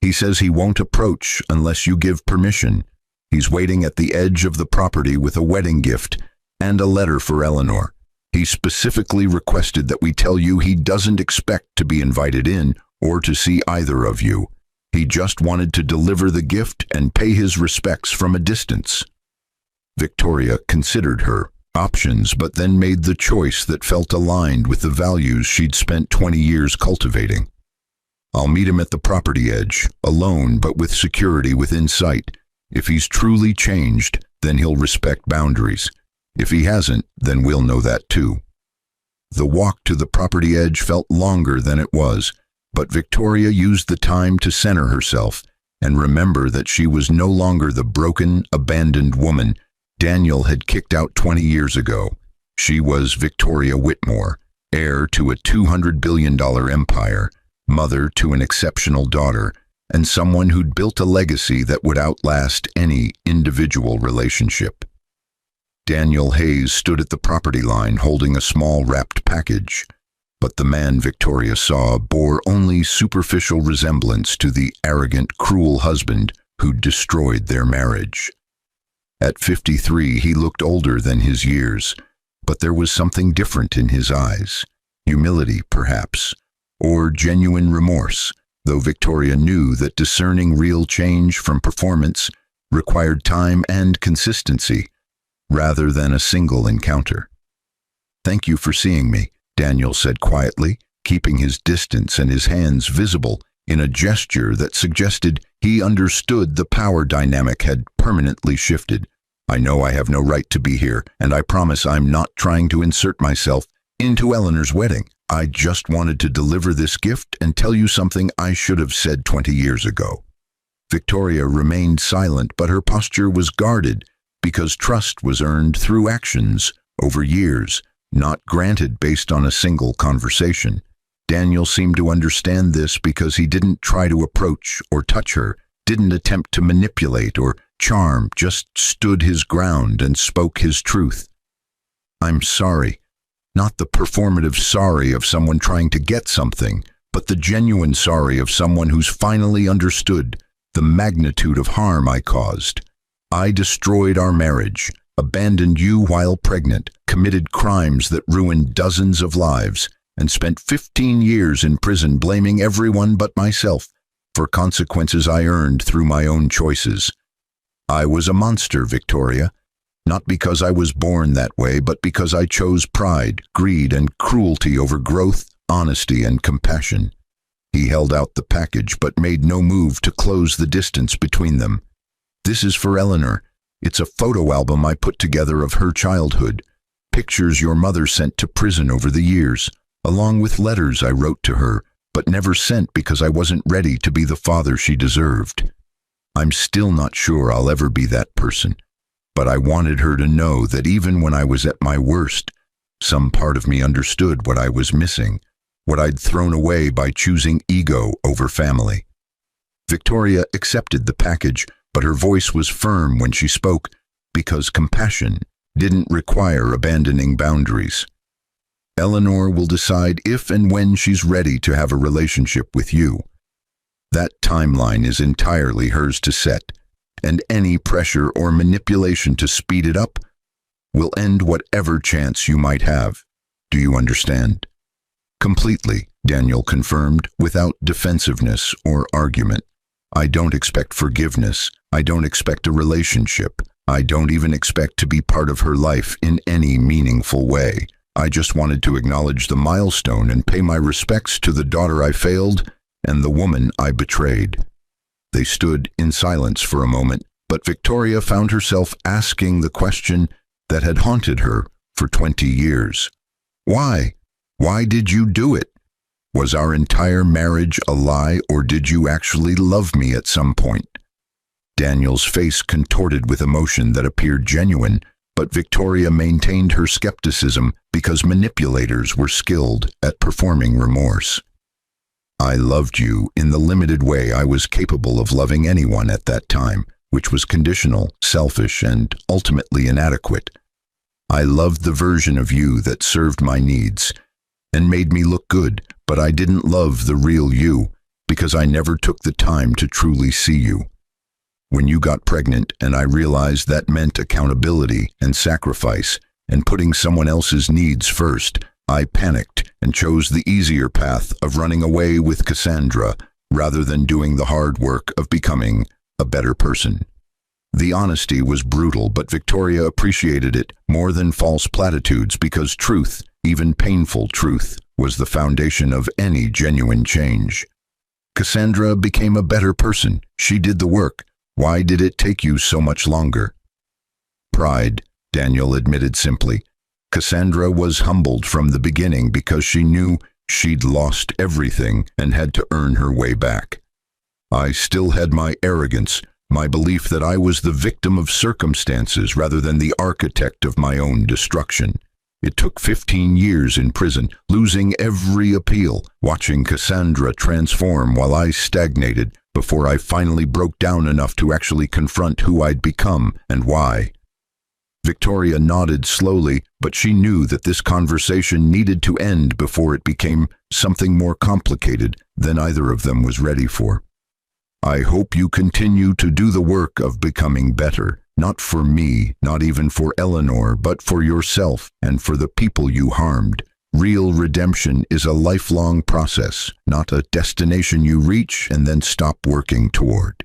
"He says he won't approach unless you give permission. He's waiting at the edge of the property with a wedding gift and a letter for Eleanor. He specifically requested that we tell you he doesn't expect to be invited in or to see either of you. He just wanted to deliver the gift and pay his respects from a distance." Victoria considered her options, but then made the choice that felt aligned with the values she'd spent 20 years cultivating. "I'll meet him at the property edge, alone but with security within sight. If he's truly changed, then he'll respect boundaries. If he hasn't, then we'll know that too." The walk to the property edge felt longer than it was, but Victoria used the time to center herself and remember that she was no longer the broken, abandoned woman Daniel had kicked out 20 years ago. She was Victoria Whitmore, heir to a $200 billion empire, mother to an exceptional daughter, and someone who'd built a legacy that would outlast any individual relationship. Daniel Hayes stood at the property line holding a small wrapped package, but the man Victoria saw bore only superficial resemblance to the arrogant, cruel husband who'd destroyed their marriage. At 53, he looked older than his years, but there was something different in his eyes. Humility, perhaps, or genuine remorse, though Victoria knew that discerning real change from performance required time and consistency, rather than a single encounter. "Thank you for seeing me," Daniel said quietly, keeping his distance and his hands visible in a gesture that suggested he understood the power dynamic had permanently shifted. "I know I have no right to be here, and I promise I'm not trying to insert myself into Eleanor's wedding. I just wanted to deliver this gift and tell you something I should have said 20 years ago." Victoria remained silent, but her posture was guarded because trust was earned through actions over years, not granted based on a single conversation. Daniel seemed to understand this because he didn't try to approach or touch her, didn't attempt to manipulate or charm, just stood his ground and spoke his truth. I'm sorry. Not the performative sorry of someone trying to get something, but the genuine sorry of someone who's finally understood the magnitude of harm I caused. I destroyed our marriage, abandoned you while pregnant, committed crimes that ruined dozens of lives, and spent 15 years in prison blaming everyone but myself for consequences I earned through my own choices. I was a monster, Victoria, not because I was born that way, but because I chose pride, greed, and cruelty over growth, honesty, and compassion. He held out the package but made no move to close the distance between them. This is for Eleanor. It's a photo album I put together of her childhood, pictures your mother sent to prison over the years, along with letters I wrote to her, but never sent because I wasn't ready to be the father she deserved. I'm still not sure I'll ever be that person, but I wanted her to know that even when I was at my worst, some part of me understood what I was missing, what I'd thrown away by choosing ego over family. Victoria accepted the package, but her voice was firm when she spoke, because compassion didn't require abandoning boundaries. Eleanor will decide if and when she's ready to have a relationship with you. That timeline is entirely hers to set, and any pressure or manipulation to speed it up will end whatever chance you might have. Do you understand? Completely, Daniel confirmed, without defensiveness or argument. I don't expect forgiveness. I don't expect a relationship. I don't even expect to be part of her life in any meaningful way. I just wanted to acknowledge the milestone and pay my respects to the daughter I failed and the woman I betrayed. They stood in silence for a moment, but Victoria found herself asking the question that had haunted her for 20 years. Why? Why did you do it? Was our entire marriage a lie, or did you actually love me at some point? Daniel's face contorted with emotion that appeared genuine, but Victoria maintained her skepticism because manipulators were skilled at performing remorse. I loved you in the limited way I was capable of loving anyone at that time, which was conditional, selfish, and ultimately inadequate. I loved the version of you that served my needs and made me look good, but I didn't love the real you because I never took the time to truly see you. When you got pregnant and I realized that meant accountability and sacrifice and putting someone else's needs first, I panicked and chose the easier path of running away with Cassandra rather than doing the hard work of becoming a better person. The honesty was brutal, but Victoria appreciated it more than false platitudes because truth, even painful truth, was the foundation of any genuine change. Cassandra became a better person. She did the work. Why did it take you so much longer? Pride, Daniel admitted simply. Cassandra was humbled from the beginning because she knew she'd lost everything and had to earn her way back. I still had my arrogance, my belief that I was the victim of circumstances rather than the architect of my own destruction. It took 15 years in prison, losing every appeal, watching Cassandra transform while I stagnated before I finally broke down enough to actually confront who I'd become and why. Victoria nodded slowly, but she knew that this conversation needed to end before it became something more complicated than either of them was ready for. I hope you continue to do the work of becoming better, not for me, not even for Eleanor, but for yourself and for the people you harmed. Real redemption is a lifelong process, not a destination you reach and then stop working toward.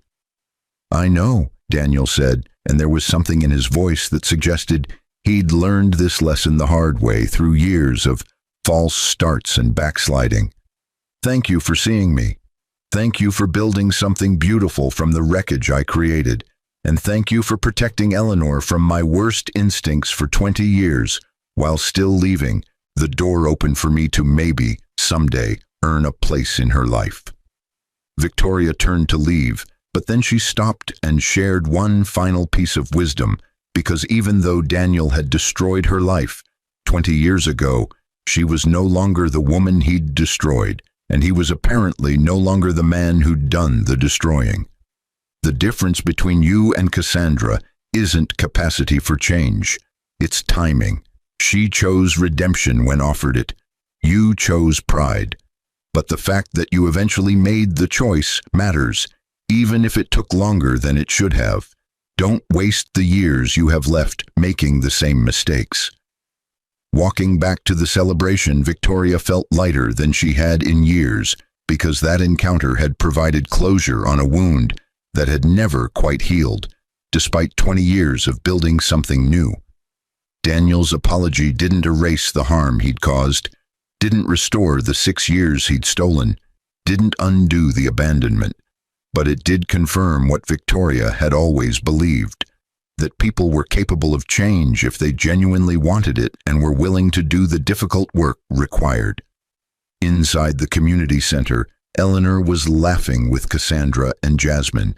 I know, Daniel said, and there was something in his voice that suggested he'd learned this lesson the hard way through years of false starts and backsliding. Thank you for seeing me. Thank you for building something beautiful from the wreckage I created. And thank you for protecting Eleanor from my worst instincts for 20 years, while still leaving the door open for me to maybe, someday, earn a place in her life. Victoria turned to leave, but then she stopped and shared one final piece of wisdom, because even though Daniel had destroyed her life 20 years ago, she was no longer the woman he'd destroyed, and he was apparently no longer the man who'd done the destroying. The difference between you and Cassandra isn't capacity for change. It's timing. She chose redemption when offered it. You chose pride. But the fact that you eventually made the choice matters, even if it took longer than it should have. Don't waste the years you have left making the same mistakes. Walking back to the celebration, Victoria felt lighter than she had in years, because that encounter had provided closure on a wound that had never quite healed, despite 20 years of building something new. Daniel's apology didn't erase the harm he'd caused, didn't restore the 6 years he'd stolen, didn't undo the abandonment, but it did confirm what Victoria had always believed, that people were capable of change if they genuinely wanted it and were willing to do the difficult work required. Inside the community center, Eleanor was laughing with Cassandra and Jasmine,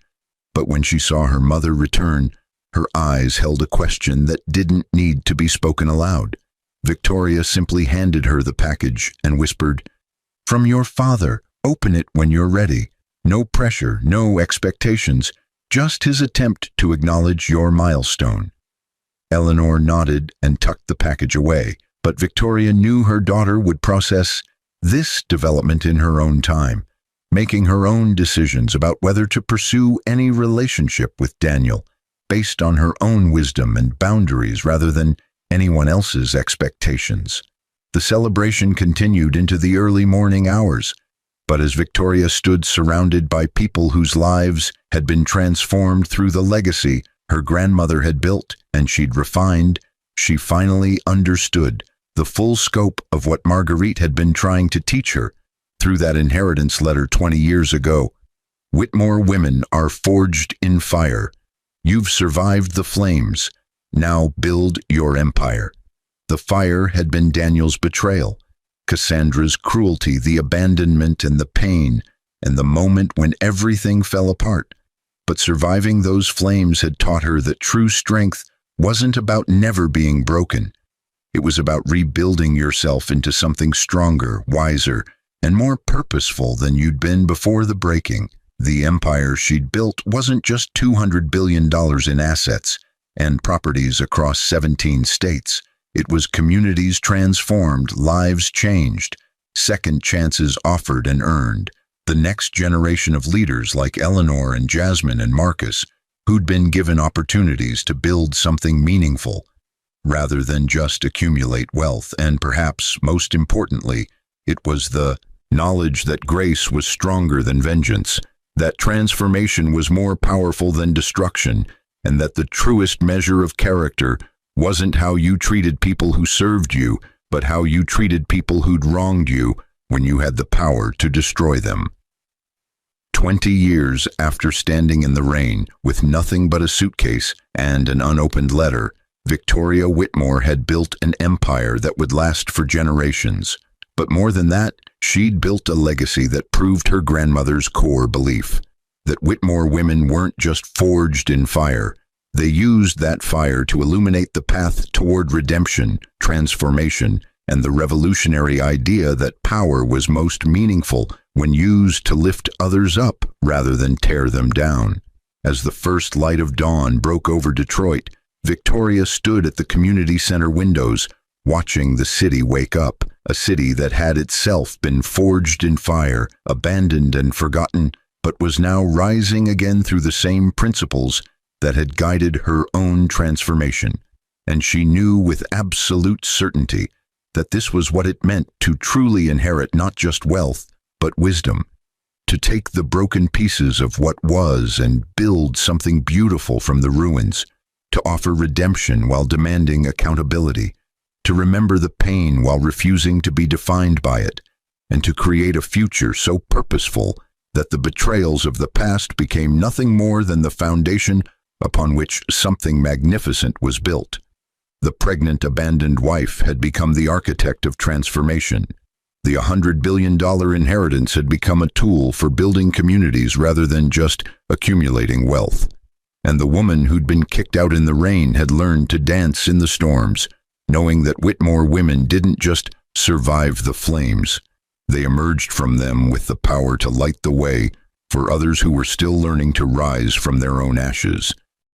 but when she saw her mother return, her eyes held a question that didn't need to be spoken aloud. Victoria simply handed her the package and whispered, "From your father, open it when you're ready. No pressure, no expectations, just his attempt to acknowledge your milestone." Eleanor nodded and tucked the package away, but Victoria knew her daughter would process this development in her own time, making her own decisions about whether to pursue any relationship with Daniel, based on her own wisdom and boundaries rather than anyone else's expectations. The celebration continued into the early morning hours, but as Victoria stood surrounded by people whose lives had been transformed through the legacy her grandmother had built and she'd refined, she finally understood the full scope of what Marguerite had been trying to teach her through that inheritance letter 20 years ago. Whitmore women are forged in fire. You've survived the flames. Now build your empire. The fire had been Daniel's betrayal, Cassandra's cruelty, the abandonment and the pain, and the moment when everything fell apart. But surviving those flames had taught her that true strength wasn't about never being broken. It was about rebuilding yourself into something stronger, wiser, and more purposeful than you'd been before the breaking. The empire she'd built wasn't just $200 billion in assets and properties across 17 states. It was communities transformed, lives changed, second chances offered and earned. The next generation of leaders like Eleanor and Jasmine and Marcus, who'd been given opportunities to build something meaningful, rather than just accumulate wealth. And perhaps most importantly, it was the knowledge that grace was stronger than vengeance, that transformation was more powerful than destruction, and that the truest measure of character wasn't how you treated people who served you, but how you treated people who'd wronged you when you had the power to destroy them. 20 years after standing in the rain with nothing but a suitcase and an unopened letter, Victoria Whitmore had built an empire that would last for generations. But more than that, she'd built a legacy that proved her grandmother's core belief, that Whitmore women weren't just forged in fire. They used that fire to illuminate the path toward redemption, transformation, and the revolutionary idea that power was most meaningful when used to lift others up rather than tear them down. As the first light of dawn broke over Detroit, Victoria stood at the community center windows, watching the city wake up, a city that had itself been forged in fire, abandoned and forgotten, but was now rising again through the same principles that had guided her own transformation. And she knew with absolute certainty that this was what it meant to truly inherit not just wealth, but wisdom, to take the broken pieces of what was and build something beautiful from the ruins, to offer redemption while demanding accountability, to remember the pain while refusing to be defined by it, and to create a future so purposeful that the betrayals of the past became nothing more than the foundation upon which something magnificent was built. The pregnant, abandoned wife had become the architect of transformation. The $100 billion inheritance had become a tool for building communities rather than just accumulating wealth. And the woman who'd been kicked out in the rain had learned to dance in the storms, knowing that Whitmore women didn't just survive the flames. They emerged from them with the power to light the way for others who were still learning to rise from their own ashes.